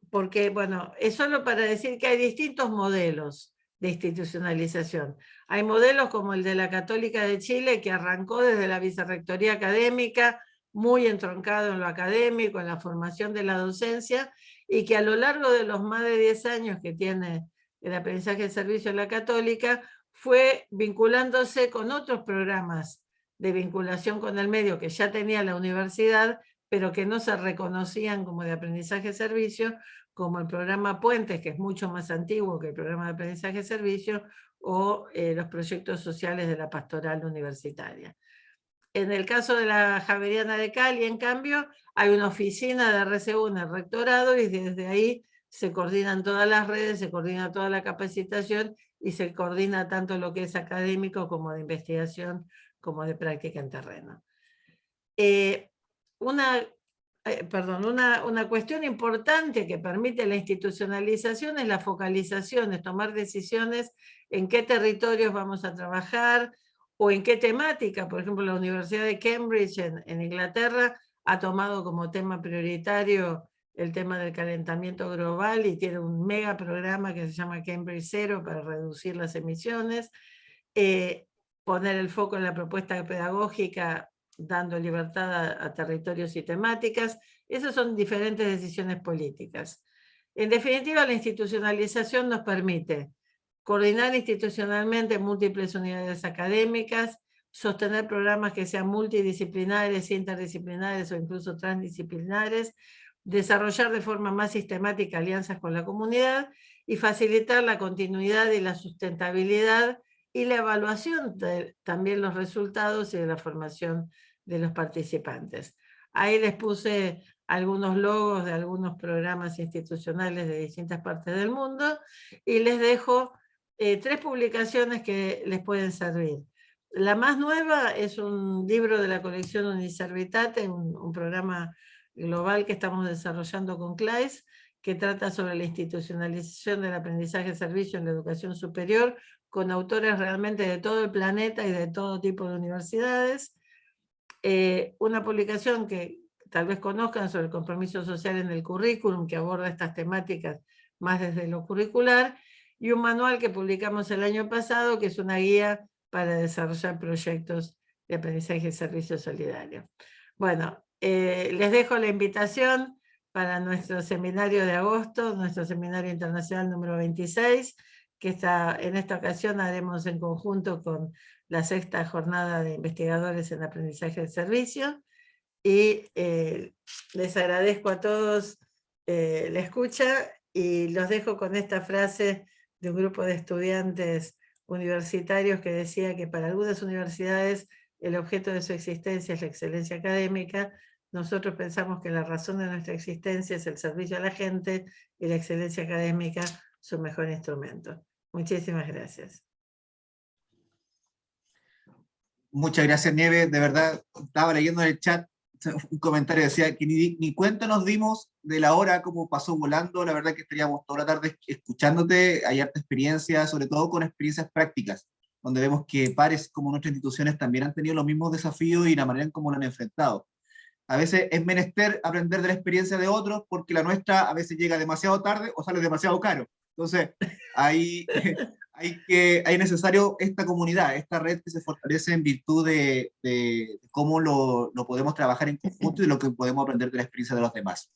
porque, bueno, es solo para decir que hay distintos modelos de institucionalización. Hay modelos como el de la Católica de Chile, que arrancó desde la vicerrectoría académica, muy entroncado en lo académico, en la formación de la docencia, y que a lo largo de los más de 10 años que tiene el aprendizaje de servicio en la Católica, fue vinculándose con otros programas de vinculación con el medio que ya tenía la universidad, pero que no se reconocían como de aprendizaje de servicio, como el programa Puentes, que es mucho más antiguo que el programa de aprendizaje de servicio, o los proyectos sociales de la pastoral universitaria. En el caso de la Javeriana de Cali, en cambio, hay una oficina de RCU en el rectorado y desde ahí se coordinan todas las redes, se coordina toda la capacitación y se coordina tanto lo que es académico como de investigación, como de práctica en terreno. Una cuestión importante que permite la institucionalización es la focalización, es tomar decisiones en qué territorios vamos a trabajar o en qué temática. Por ejemplo, la Universidad de Cambridge en Inglaterra ha tomado como tema prioritario el tema del calentamiento global y tiene un mega programa que se llama Cambridge Zero para reducir las emisiones, poner el foco en la propuesta pedagógica dando libertad a territorios y temáticas. Esas son diferentes decisiones políticas. En definitiva, la institucionalización nos permite coordinar institucionalmente múltiples unidades académicas, sostener programas que sean multidisciplinares, interdisciplinares o incluso transdisciplinares, desarrollar de forma más sistemática alianzas con la comunidad y facilitar la continuidad y la sustentabilidad y la evaluación de también los resultados y de la formación de los participantes. Ahí les puse algunos logos de algunos programas institucionales de distintas partes del mundo y les dejo 3 publicaciones que les pueden servir. La más nueva es un libro de la colección Uniservitate, un programa global que estamos desarrollando con CLAES, que trata sobre la institucionalización del aprendizaje de servicio en la educación superior, con autores realmente de todo el planeta y de todo tipo de universidades. Una publicación que tal vez conozcan sobre el compromiso social en el currículum, que aborda estas temáticas más desde lo curricular, y un manual que publicamos el año pasado, que es una guía para desarrollar proyectos de aprendizaje y servicio solidario. Bueno, les dejo la invitación para nuestro seminario de agosto, nuestro seminario internacional número 26, que en esta ocasión haremos en conjunto con la 6ª jornada de investigadores en aprendizaje de servicio, y les agradezco a todos la escucha y los dejo con esta frase de un grupo de estudiantes universitarios que decía que para algunas universidades el objeto de su existencia es la excelencia académica. Nosotros pensamos que la razón de nuestra existencia es el servicio a la gente y la excelencia académica su mejor instrumento. Muchísimas gracias. Muchas gracias, Nieves. De verdad, estaba leyendo en el chat un comentario que decía que ni cuenta nos dimos de la hora, como pasó volando. La verdad que estaríamos toda la tarde escuchándote. Hay harta experiencia, sobre todo con experiencias prácticas, donde vemos que pares como nuestras instituciones también han tenido los mismos desafíos y la manera en cómo lo han enfrentado. A veces es menester aprender de la experiencia de otros, porque la nuestra a veces llega demasiado tarde o sale demasiado caro. Entonces, hay necesario esta comunidad, esta red que se fortalece en virtud de cómo lo podemos trabajar en conjunto y lo que podemos aprender de la experiencia de los demás.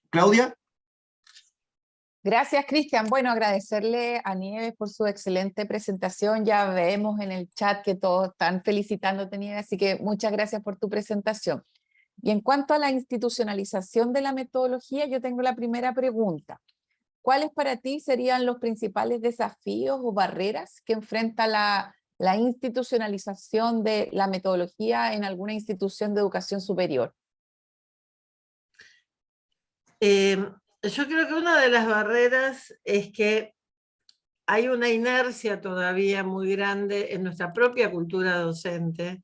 Claudia. Gracias, Cristian. Bueno, agradecerle a Nieves por su excelente presentación. Ya vemos en el chat que todos están felicitándote, Nieves, así que muchas gracias por tu presentación. Y en cuanto a la institucionalización de la metodología, yo tengo la primera pregunta. ¿Cuáles para ti serían los principales desafíos o barreras que enfrenta la institucionalización de la metodología en alguna institución de educación superior? Yo creo que una de las barreras es que hay una inercia todavía muy grande en nuestra propia cultura docente,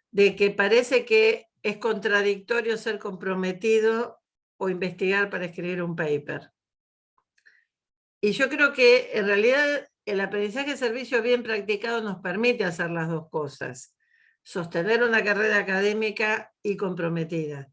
de que parece que es contradictorio ser comprometido o investigar para escribir un paper. Y yo creo que en realidad el aprendizaje de servicio bien practicado nos permite hacer las dos cosas, sostener una carrera académica y comprometida.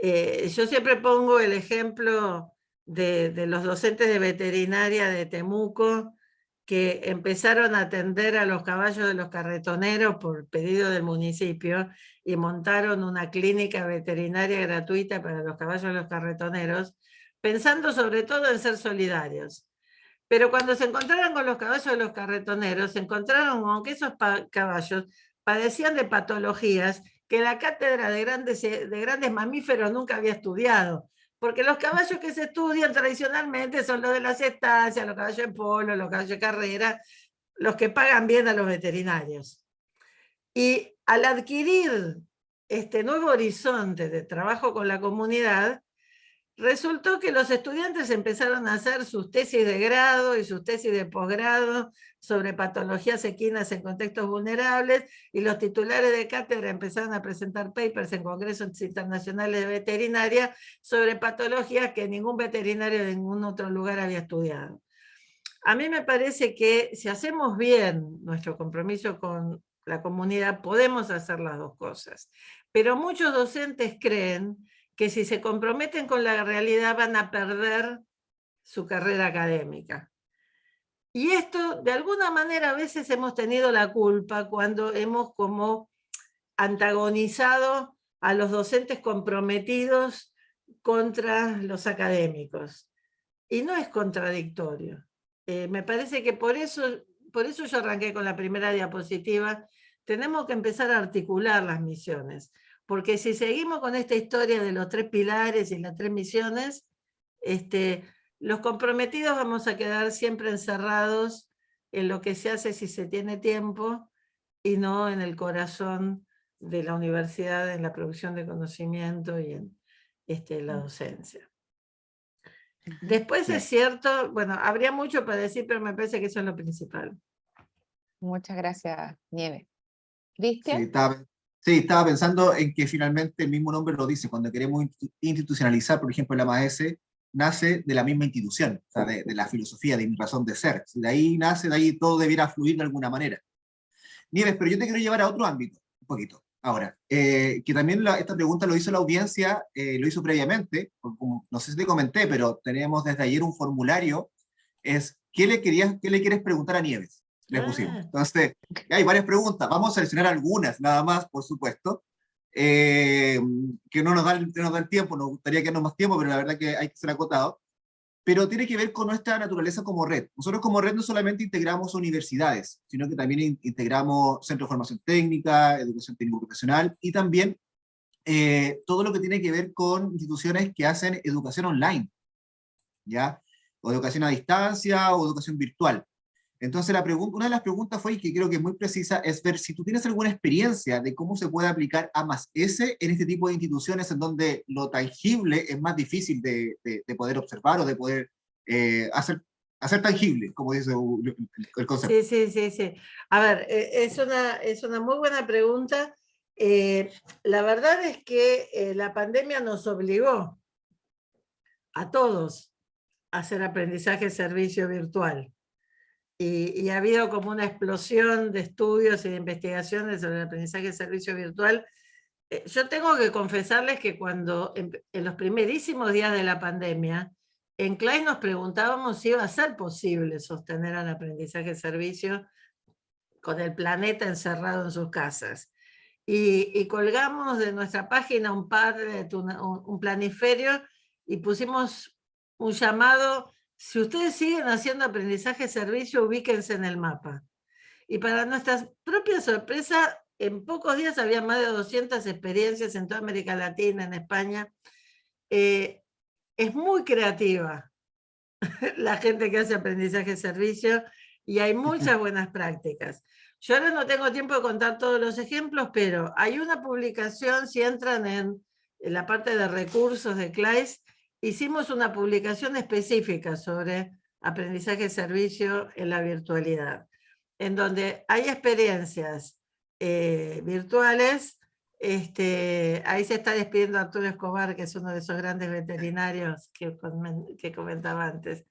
Yo siempre pongo el ejemplo de los docentes de veterinaria de Temuco, que empezaron a atender a los caballos de los carretoneros por pedido del municipio y montaron una clínica veterinaria gratuita para los caballos de los carretoneros, pensando sobre todo en ser solidarios. Pero cuando se encontraron con los caballos de los carretoneros, se encontraron con que esos caballos padecían de patologías que la cátedra de grandes mamíferos nunca había estudiado. Porque los caballos que se estudian tradicionalmente son los de las estancias, los caballos de polo, los caballos de carrera, los que pagan bien a los veterinarios. Y al adquirir este nuevo horizonte de trabajo con la comunidad, resultó que los estudiantes empezaron a hacer sus tesis de grado y sus tesis de posgrado sobre patologías equinas en contextos vulnerables, y los titulares de cátedra empezaron a presentar papers en congresos internacionales de veterinaria sobre patologías que ningún veterinario de ningún otro lugar había estudiado. A mí me parece que si hacemos bien nuestro compromiso con la comunidad, podemos hacer las dos cosas. Pero muchos docentes creen que si se comprometen con la realidad van a perder su carrera académica. Y esto, de alguna manera, a veces hemos tenido la culpa cuando hemos como antagonizado a los docentes comprometidos contra los académicos. Y no es contradictorio. Me parece que por eso yo arranqué con la primera diapositiva. Tenemos que empezar a articular las misiones, porque si seguimos con esta historia de los 3 pilares y las 3 misiones, los comprometidos vamos a quedar siempre encerrados en lo que se hace si se tiene tiempo y no en el corazón de la universidad, en la producción de conocimiento y en la docencia. Después es cierto, bueno, habría mucho para decir, pero me parece que eso es lo principal. Muchas gracias, Nieves. Sí, ¿Cristian? estaba pensando en que finalmente el mismo nombre lo dice, cuando queremos institucionalizar, por ejemplo, la MAESE, nace de la misma institución, o sea, de la filosofía, de mi razón de ser. De ahí nace, de ahí todo debiera fluir de alguna manera. Nieves, pero yo te quiero llevar a otro ámbito, un poquito. Ahora, que también esta pregunta lo hizo la audiencia, lo hizo previamente, como, no sé si te comenté, pero tenemos desde ayer un formulario, es, ¿qué le quieres preguntar a Nieves? Le pusimos. Entonces, hay varias preguntas, vamos a seleccionar algunas, nada más, por supuesto, que no nos da el tiempo, nos gustaría quedarnos más tiempo, pero la verdad que hay que ser acotado, pero tiene que ver con nuestra naturaleza como red. Nosotros como red no solamente integramos universidades, sino que también integramos centros de formación técnica, educación técnico-profesional, y también todo lo que tiene que ver con instituciones que hacen educación online, ¿ya? O educación a distancia, o educación virtual. Entonces, una de las preguntas fue, y que creo que es muy precisa, es ver si tú tienes alguna experiencia de cómo se puede aplicar A+S en este tipo de instituciones en donde lo tangible es más difícil de poder observar o de poder hacer tangible, como dice el concepto. Sí. A ver, es una muy buena pregunta. La verdad es que la pandemia nos obligó a todos a hacer aprendizaje-servicio virtual. Y ha habido como una explosión de estudios y de investigaciones sobre el aprendizaje-servicio virtual. Yo tengo que confesarles que cuando en los primerísimos días de la pandemia, en CLAI nos preguntábamos si iba a ser posible sostener el aprendizaje-servicio con el planeta encerrado en sus casas. Y colgamos de nuestra página un planiferio y pusimos un llamado: si ustedes siguen haciendo aprendizaje-servicio, ubíquense en el mapa. Y para nuestra propia sorpresa, en pocos días había más de 200 experiencias en toda América Latina, en España. Es muy creativa la gente que hace aprendizaje-servicio y hay muchas buenas prácticas. Yo ahora no tengo tiempo de contar todos los ejemplos, pero hay una publicación, si entran en la parte de recursos de CLAIS, hicimos una publicación específica sobre aprendizaje-servicio en la virtualidad, en donde hay experiencias virtuales. Ahí se está despidiendo Arturo Escobar, que es uno de esos grandes veterinarios que comentaba antes.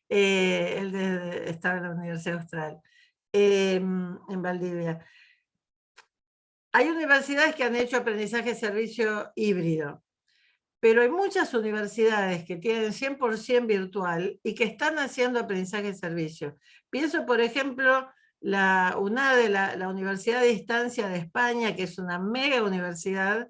Él estaba en la Universidad Austral, en Valdivia. Hay universidades que han hecho aprendizaje-servicio híbrido, pero hay muchas universidades que tienen 100% virtual y que están haciendo aprendizaje-servicio. Pienso, por ejemplo, la UNADE, la Universidad de Distancia de España, que es una mega universidad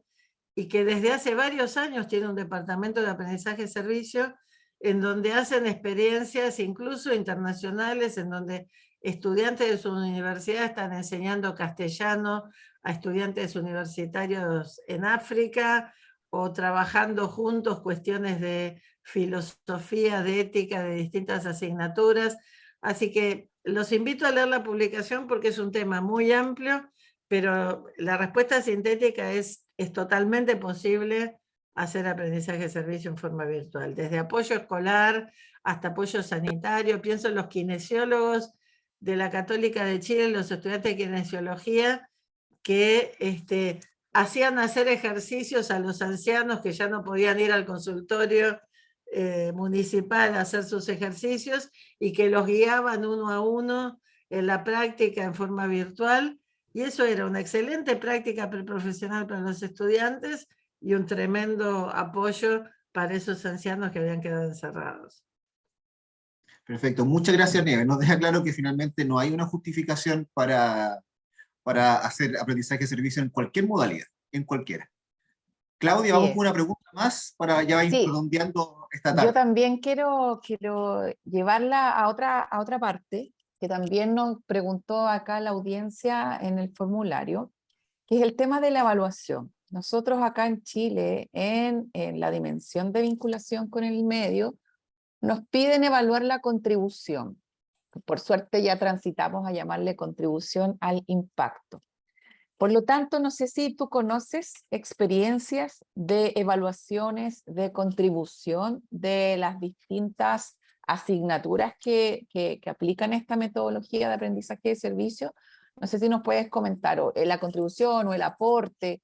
y que desde hace varios años tiene un departamento de aprendizaje-servicio en donde hacen experiencias incluso internacionales, en donde estudiantes de su universidad están enseñando castellano a estudiantes universitarios en África, o trabajando juntos cuestiones de filosofía, de ética, de distintas asignaturas. Así que los invito a leer la publicación porque es un tema muy amplio, pero la respuesta sintética es totalmente posible hacer aprendizaje de servicio en forma virtual, desde apoyo escolar hasta apoyo sanitario. Pienso en los kinesiólogos de la Católica de Chile, los estudiantes de kinesiología, que hacían hacer ejercicios a los ancianos que ya no podían ir al consultorio municipal a hacer sus ejercicios, y que los guiaban uno a uno en la práctica en forma virtual, y eso era una excelente práctica preprofesional para los estudiantes y un tremendo apoyo para esos ancianos que habían quedado encerrados. Perfecto, muchas gracias, Nieves. Nos deja claro que finalmente no hay una justificación para hacer aprendizaje de servicio en cualquier modalidad, en cualquiera. Claudia, vamos con una pregunta más para ya ir redondeando esta tarde. Yo también quiero llevarla a otra parte, que también nos preguntó acá la audiencia en el formulario, que es el tema de la evaluación. Nosotros acá en Chile, en la dimensión de vinculación con el medio, nos piden evaluar la contribución. Por suerte ya transitamos a llamarle contribución al impacto. Por lo tanto, no sé si tú conoces experiencias de evaluaciones de contribución de las distintas asignaturas que aplican esta metodología de aprendizaje de servicio. No sé si nos puedes comentar la contribución o el aporte,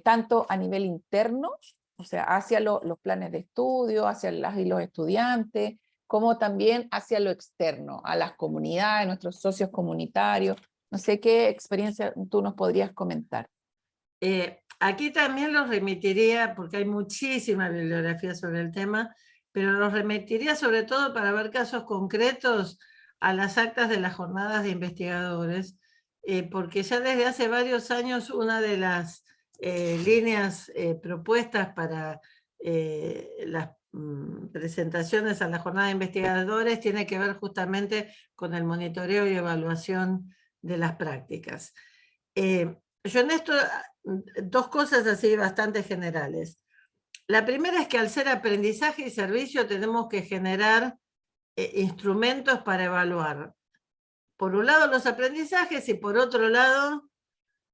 tanto a nivel interno, o sea, hacia los planes de estudio, hacia las y los estudiantes, como también hacia lo externo, a las comunidades, nuestros socios comunitarios. No sé qué experiencia tú nos podrías comentar. Aquí también los remitiría, porque hay muchísima bibliografía sobre el tema, pero los remitiría sobre todo para ver casos concretos a las actas de las jornadas de investigadores, porque ya desde hace varios años una de las líneas propuestas para las presentaciones a la jornada de investigadores tiene que ver justamente con el monitoreo y evaluación de las prácticas. Yo en esto, dos cosas así bastante generales. La primera es que al ser aprendizaje y servicio tenemos que generar instrumentos para evaluar. Por un lado los aprendizajes y por otro lado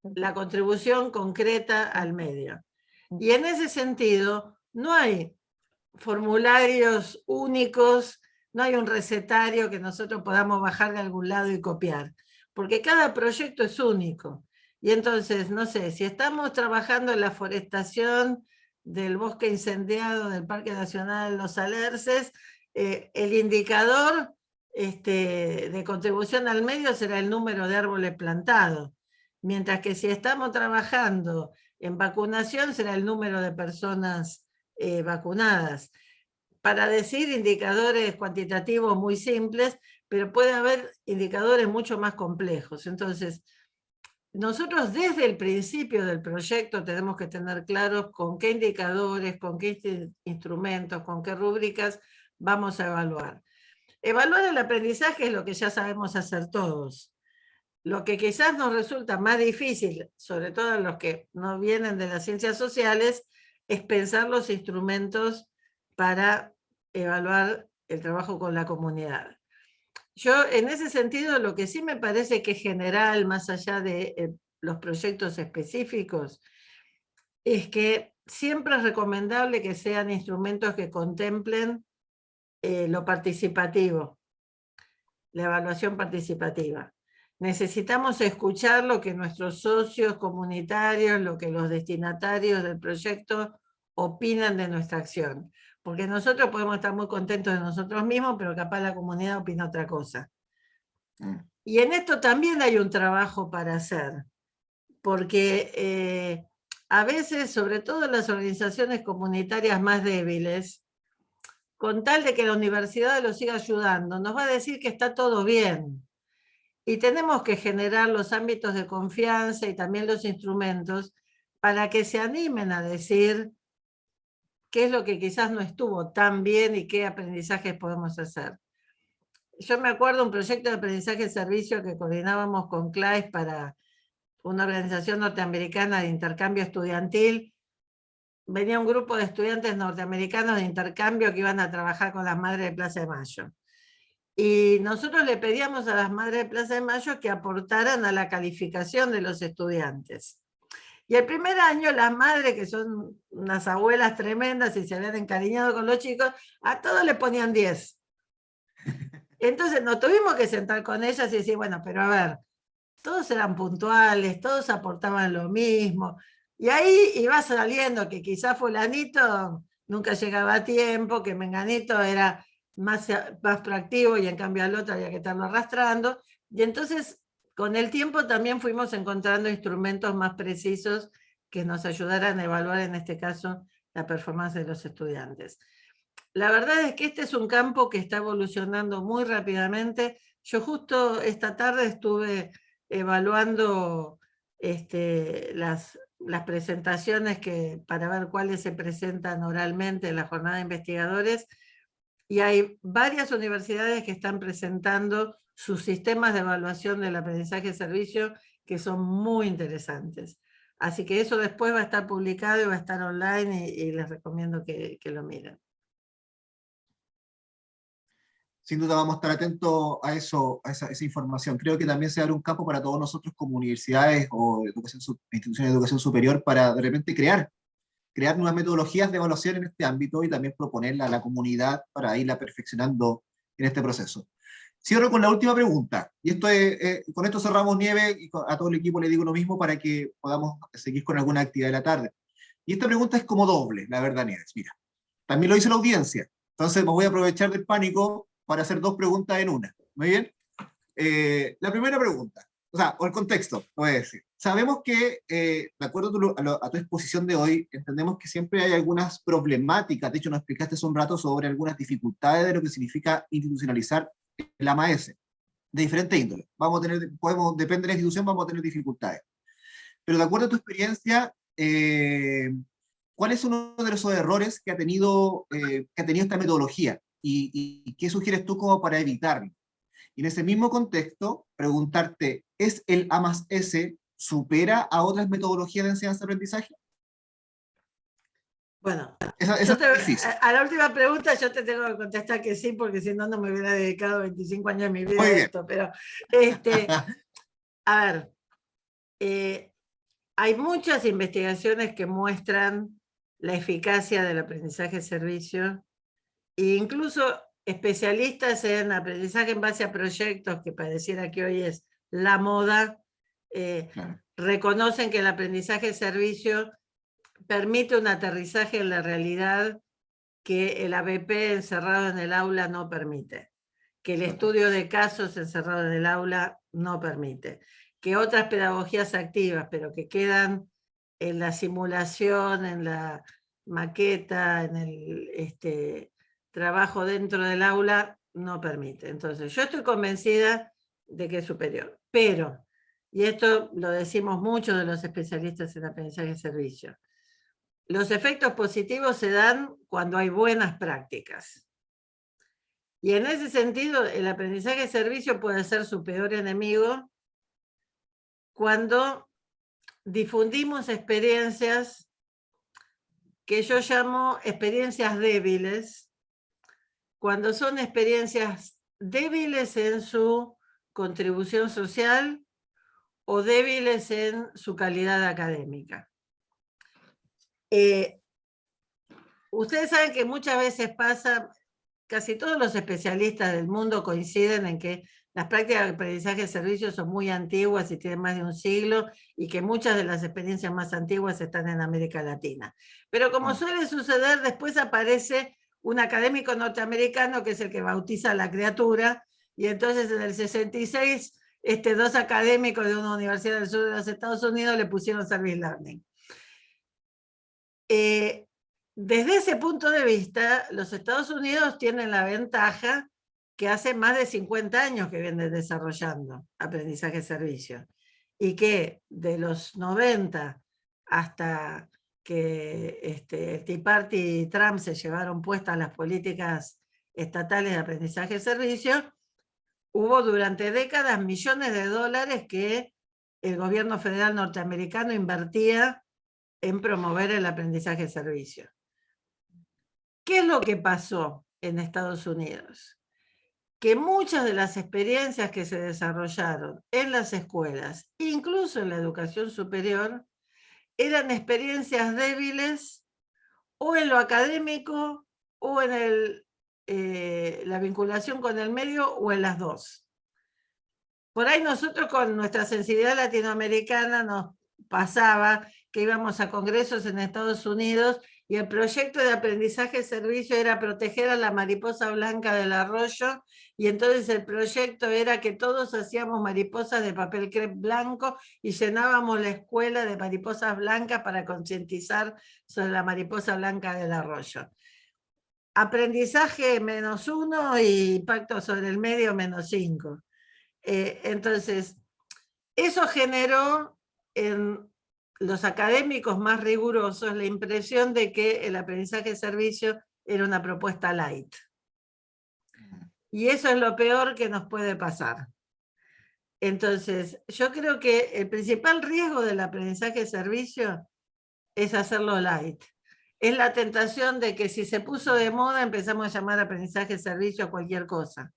la contribución concreta al medio. Y en ese sentido no hay formularios únicos, no hay un recetario que nosotros podamos bajar de algún lado y copiar, porque cada proyecto es único. Y entonces, no sé, si estamos trabajando en la forestación del bosque incendiado del Parque Nacional Los Alerces, el indicador de contribución al medio será el número de árboles plantados, mientras que si estamos trabajando en vacunación será el número de personas vacunadas. Para decir indicadores cuantitativos muy simples, pero puede haber indicadores mucho más complejos. Entonces, nosotros desde el principio del proyecto tenemos que tener claros con qué indicadores, con qué instrumentos, con qué rúbricas vamos a evaluar. Evaluar el aprendizaje es lo que ya sabemos hacer todos. Lo que quizás nos resulta más difícil, sobre todo los que no vienen de las ciencias sociales, es pensar los instrumentos para evaluar el trabajo con la comunidad. Yo, en ese sentido, lo que sí me parece que es general, más allá de los proyectos específicos, es que siempre es recomendable que sean instrumentos que contemplen lo participativo, la evaluación participativa. Necesitamos escuchar lo que nuestros socios comunitarios, lo que los destinatarios del proyecto opinan de nuestra acción. Porque nosotros podemos estar muy contentos de nosotros mismos, pero capaz la comunidad opina otra cosa. Y en esto también hay un trabajo para hacer, porque a veces, sobre todo en las organizaciones comunitarias más débiles, con tal de que la universidad lo siga ayudando, nos va a decir que está todo bien. Y tenemos que generar los ámbitos de confianza y también los instrumentos para que se animen a decir qué es lo que quizás no estuvo tan bien y qué aprendizajes podemos hacer. Yo me acuerdo un proyecto de aprendizaje de servicio que coordinábamos con CLAES para una organización norteamericana de intercambio estudiantil. Venía un grupo de estudiantes norteamericanos de intercambio que iban a trabajar con las madres de Plaza de Mayo. Y nosotros le pedíamos a las madres de Plaza de Mayo que aportaran a la calificación de los estudiantes. Y el primer año las madres, que son unas abuelas tremendas y se habían encariñado con los chicos, a todos le ponían 10. Entonces nos tuvimos que sentar con ellas y decir, bueno, pero a ver, todos eran puntuales, todos aportaban lo mismo. Y ahí iba saliendo que quizás fulanito nunca llegaba a tiempo, que menganito era más proactivo y en cambio al otro había que estarlo arrastrando. Y entonces con el tiempo también fuimos encontrando instrumentos más precisos que nos ayudaran a evaluar en este caso la performance de los estudiantes. La verdad es que este es un campo que está evolucionando muy rápidamente. Yo justo esta tarde estuve evaluando las presentaciones para ver cuáles se presentan oralmente en la jornada de investigadores, y hay varias universidades que están presentando sus sistemas de evaluación del aprendizaje de servicio que son muy interesantes. Así que eso después va a estar publicado y va a estar online y les recomiendo que lo miren. Sin duda vamos a estar atentos a eso, a esa información. Creo que también se abre un campo para todos nosotros como universidades o instituciones de educación superior para de repente crear nuevas metodologías de evaluación en este ámbito y también proponerla a la comunidad para irla perfeccionando en este proceso. Cierro con la última pregunta, y esto con esto cerramos, Nieve, y a todo el equipo le digo lo mismo para que podamos seguir con alguna actividad de la tarde. Y esta pregunta es como doble, la verdad, Nieves. Mira, también lo hizo la audiencia, entonces me voy a aprovechar del pánico para hacer dos preguntas en una. ¿Muy bien? La primera pregunta, o el contexto, lo voy a decir. Sabemos que, de acuerdo a tu exposición de hoy, entendemos que siempre hay algunas problemáticas, de hecho nos explicaste hace un rato sobre algunas dificultades de lo que significa institucionalizar el AMAS, de diferente índole. Depende de la institución, vamos a tener dificultades. Pero de acuerdo a tu experiencia, ¿cuál es uno de los errores que ha tenido esta metodología? ¿Y qué sugieres tú como para evitarlo? Y en ese mismo contexto, preguntarte, ¿es el A+S supera a otras metodologías de enseñanza-aprendizaje? Bueno, Esa es difícil. a la última pregunta yo te tengo que contestar que sí, porque si no, no me hubiera dedicado 25 años de mi vida a esto. Pero, a ver, hay muchas investigaciones que muestran la eficacia del aprendizaje de servicio, e incluso especialistas en aprendizaje en base a proyectos, que pareciera que hoy es la moda, claro, reconocen que el aprendizaje de servicio permite un aterrizaje en la realidad que el ABP encerrado en el aula no permite, que el estudio de casos encerrado en el aula no permite, que otras pedagogías activas, pero que quedan en la simulación, en la maqueta, en el trabajo dentro del aula, no permite. Entonces, yo estoy convencida de que es superior, pero, y esto lo decimos muchos de los especialistas en aprendizaje de servicio, los efectos positivos se dan cuando hay buenas prácticas. Y en ese sentido, el aprendizaje de servicio puede ser su peor enemigo cuando difundimos experiencias que yo llamo experiencias débiles, cuando son experiencias débiles en su contribución social o débiles en su calidad académica. Ustedes saben que muchas veces pasa, casi todos los especialistas del mundo coinciden en que las prácticas de aprendizaje de servicios son muy antiguas y tienen más de un siglo, y que muchas de las experiencias más antiguas están en América Latina. Pero como suele suceder, después aparece un académico norteamericano que es el que bautiza a la criatura, y entonces en el 66 dos académicos de una universidad del sur de los Estados Unidos le pusieron Service Learning. Desde ese punto de vista, los Estados Unidos tienen la ventaja que hace más de 50 años que vienen desarrollando aprendizaje de servicio, y que de los 90 hasta que el Tea Party y Trump se llevaron puestas las políticas estatales de aprendizaje de servicio, hubo durante décadas millones de dólares que el gobierno federal norteamericano invertía en promover el aprendizaje de servicio. ¿Qué es lo que pasó en Estados Unidos? que muchas de las experiencias que se desarrollaron en las escuelas, incluso en la educación superior, eran experiencias débiles o en lo académico o en la vinculación con el medio o en las dos. Por ahí nosotros con nuestra sensibilidad latinoamericana nos pasaba que íbamos a congresos en Estados Unidos y el proyecto de aprendizaje-servicio era proteger a la mariposa blanca del arroyo, y entonces el proyecto era que todos hacíamos mariposas de papel crepe blanco y llenábamos la escuela de mariposas blancas para concientizar sobre la mariposa blanca del arroyo. Aprendizaje -1 y impacto sobre el medio -5. Entonces, eso generó en los académicos más rigurosos la impresión de que el aprendizaje de servicio era una propuesta light. Y eso es lo peor que nos puede pasar. Entonces, yo creo que el principal riesgo del aprendizaje de servicio es hacerlo light. Es la tentación de que si se puso de moda empezamos a llamar aprendizaje de servicio a cualquier cosa.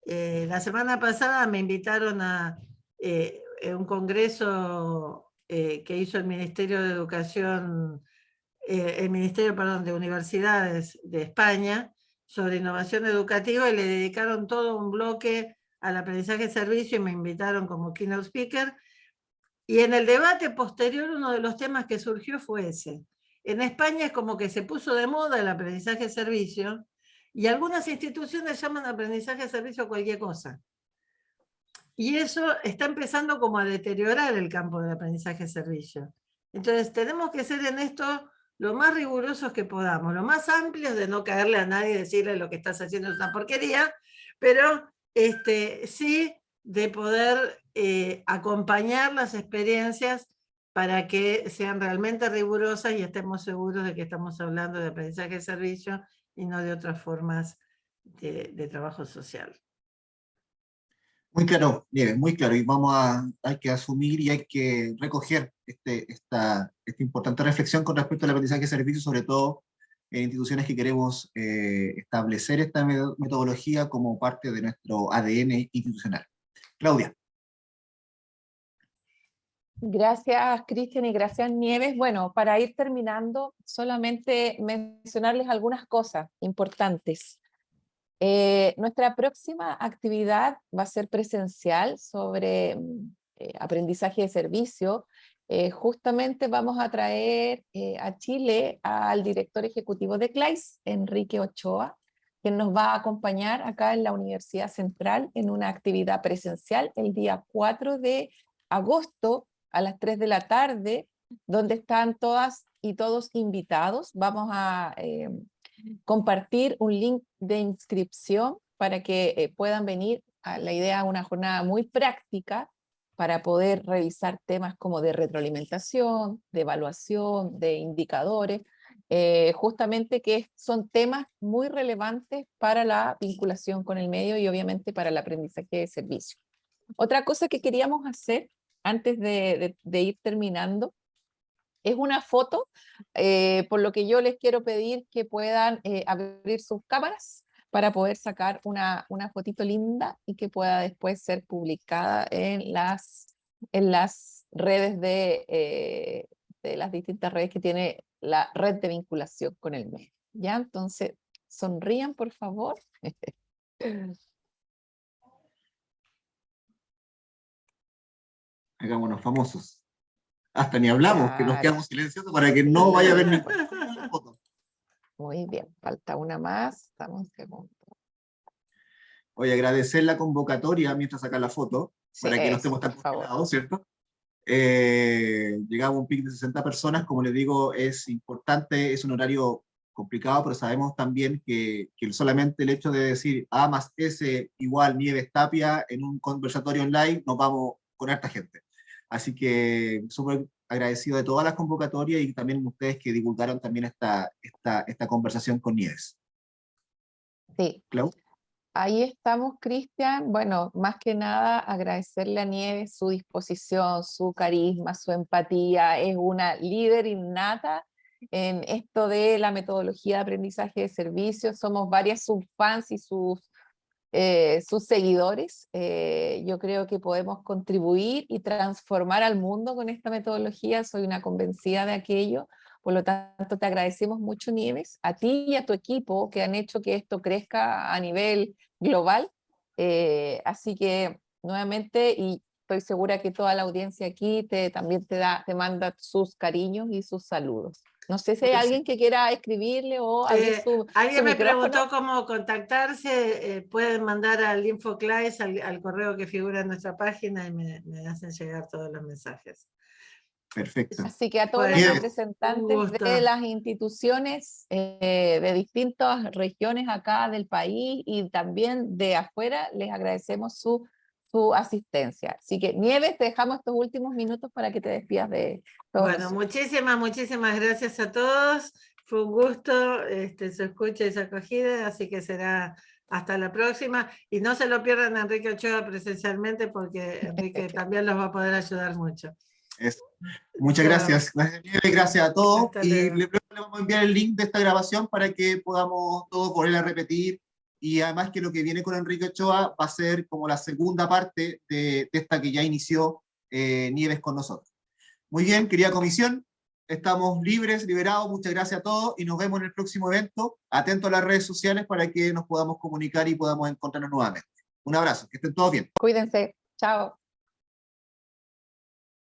La semana pasada me invitaron a un congreso que hizo el Ministerio de Educación, de Universidades de España, sobre innovación educativa, y le dedicaron todo un bloque al aprendizaje de servicio y me invitaron como keynote speaker. Y en el debate posterior uno de los temas que surgió fue ese. En España es como que se puso de moda el aprendizaje de servicio, y algunas instituciones llaman aprendizaje de servicio a cualquier cosa. Y eso está empezando como a deteriorar el campo del aprendizaje de servicio. Entonces tenemos que ser en esto lo más rigurosos que podamos, lo más amplios, de no caerle a nadie y decirle lo que estás haciendo es una porquería, pero sí de poder acompañar las experiencias para que sean realmente rigurosas y estemos seguros de que estamos hablando de aprendizaje de servicio y no de otras formas de trabajo social. Muy claro, Nieves, muy claro. Y hay que asumir y hay que recoger esta importante reflexión con respecto al aprendizaje de servicios, sobre todo en instituciones que queremos establecer esta metodología como parte de nuestro ADN institucional. Claudia. Gracias, Cristian, y gracias, Nieves. Bueno, para ir terminando, solamente mencionarles algunas cosas importantes. Nuestra próxima actividad va a ser presencial sobre aprendizaje de servicio. Justamente vamos a traer a Chile al director ejecutivo de CLAIS, Enrique Ochoa, quien nos va a acompañar acá en la Universidad Central en una actividad presencial el día 4 de agosto a las 3 de la tarde, donde están todas y todos invitados. Vamos a compartir un link de inscripción para que puedan venir. La idea es una jornada muy práctica para poder revisar temas como de retroalimentación, de evaluación, de indicadores, justamente que son temas muy relevantes para la vinculación con el medio y obviamente para el aprendizaje de servicio. Otra cosa que queríamos hacer antes de ir terminando es una foto, por lo que yo les quiero pedir que puedan abrir sus cámaras para poder sacar una fotito linda y que pueda después ser publicada en las redes de las distintas redes que tiene la red de vinculación con el medio. ¿Ya? Entonces, sonrían, por favor. Hagámonos famosos. Hasta ni hablamos, Claro. que nos quedamos silenciosos para que no vaya a haber ninguna foto. Muy bien, falta una más. Dame un segundo. Oye, agradecer la convocatoria mientras saca la foto, Sí, para que no eso, estemos tan por favor. congelados, ¿cierto? Llegamos a un pic de 60 personas, como les digo, es importante, es un horario complicado, pero sabemos también que solamente el hecho de decir A más S igual Nieves Tapia en un conversatorio online, nos vamos con harta gente. Así que súper agradecido de todas las convocatorias y también ustedes que divulgaron también esta conversación con Nieves. Sí. Clau. Ahí estamos, Cristian. Bueno, más que nada agradecerle a Nieves su disposición, su carisma, su empatía. Es una líder innata en esto de la metodología de aprendizaje de servicios. Somos varias subfans y sus sus seguidores. Yo creo que podemos contribuir y transformar al mundo con esta metodología, soy una convencida de aquello. Por lo tanto, te agradecemos mucho, Nieves, a ti y a tu equipo que han hecho que esto crezca a nivel global. Así que, nuevamente, y estoy segura que toda la audiencia aquí también te manda sus cariños y sus saludos. No sé si hay alguien que quiera escribirle o abrir su Alguien me micrófono. preguntó cómo contactarse, pueden mandar al InfoClass, al correo que figura en nuestra página, y me hacen llegar todos los mensajes. Perfecto. Así que a todos los representantes de las instituciones de distintas regiones acá del país y también de afuera, les agradecemos su asistencia. Así que, Nieves, te dejamos estos últimos minutos para que te despidas de todos. Bueno, muchísimas gracias a todos. Fue un gusto su escucha y su acogida, así que será hasta la próxima. Y no se lo pierdan a Enrique Ochoa presencialmente, porque Enrique también los va a poder ayudar mucho. Muchas gracias. Gracias a todos. Y le vamos a enviar el link de esta grabación para que podamos todos volver a repetir. Y además que lo que viene con Enrique Ochoa va a ser como la segunda parte de esta que ya inició Nieves con nosotros. Muy bien, querida comisión, estamos libres, liberados. Muchas gracias a todos y nos vemos en el próximo evento. Atentos a las redes sociales para que nos podamos comunicar y podamos encontrarnos nuevamente. Un abrazo, que estén todos bien. Cuídense. Chao.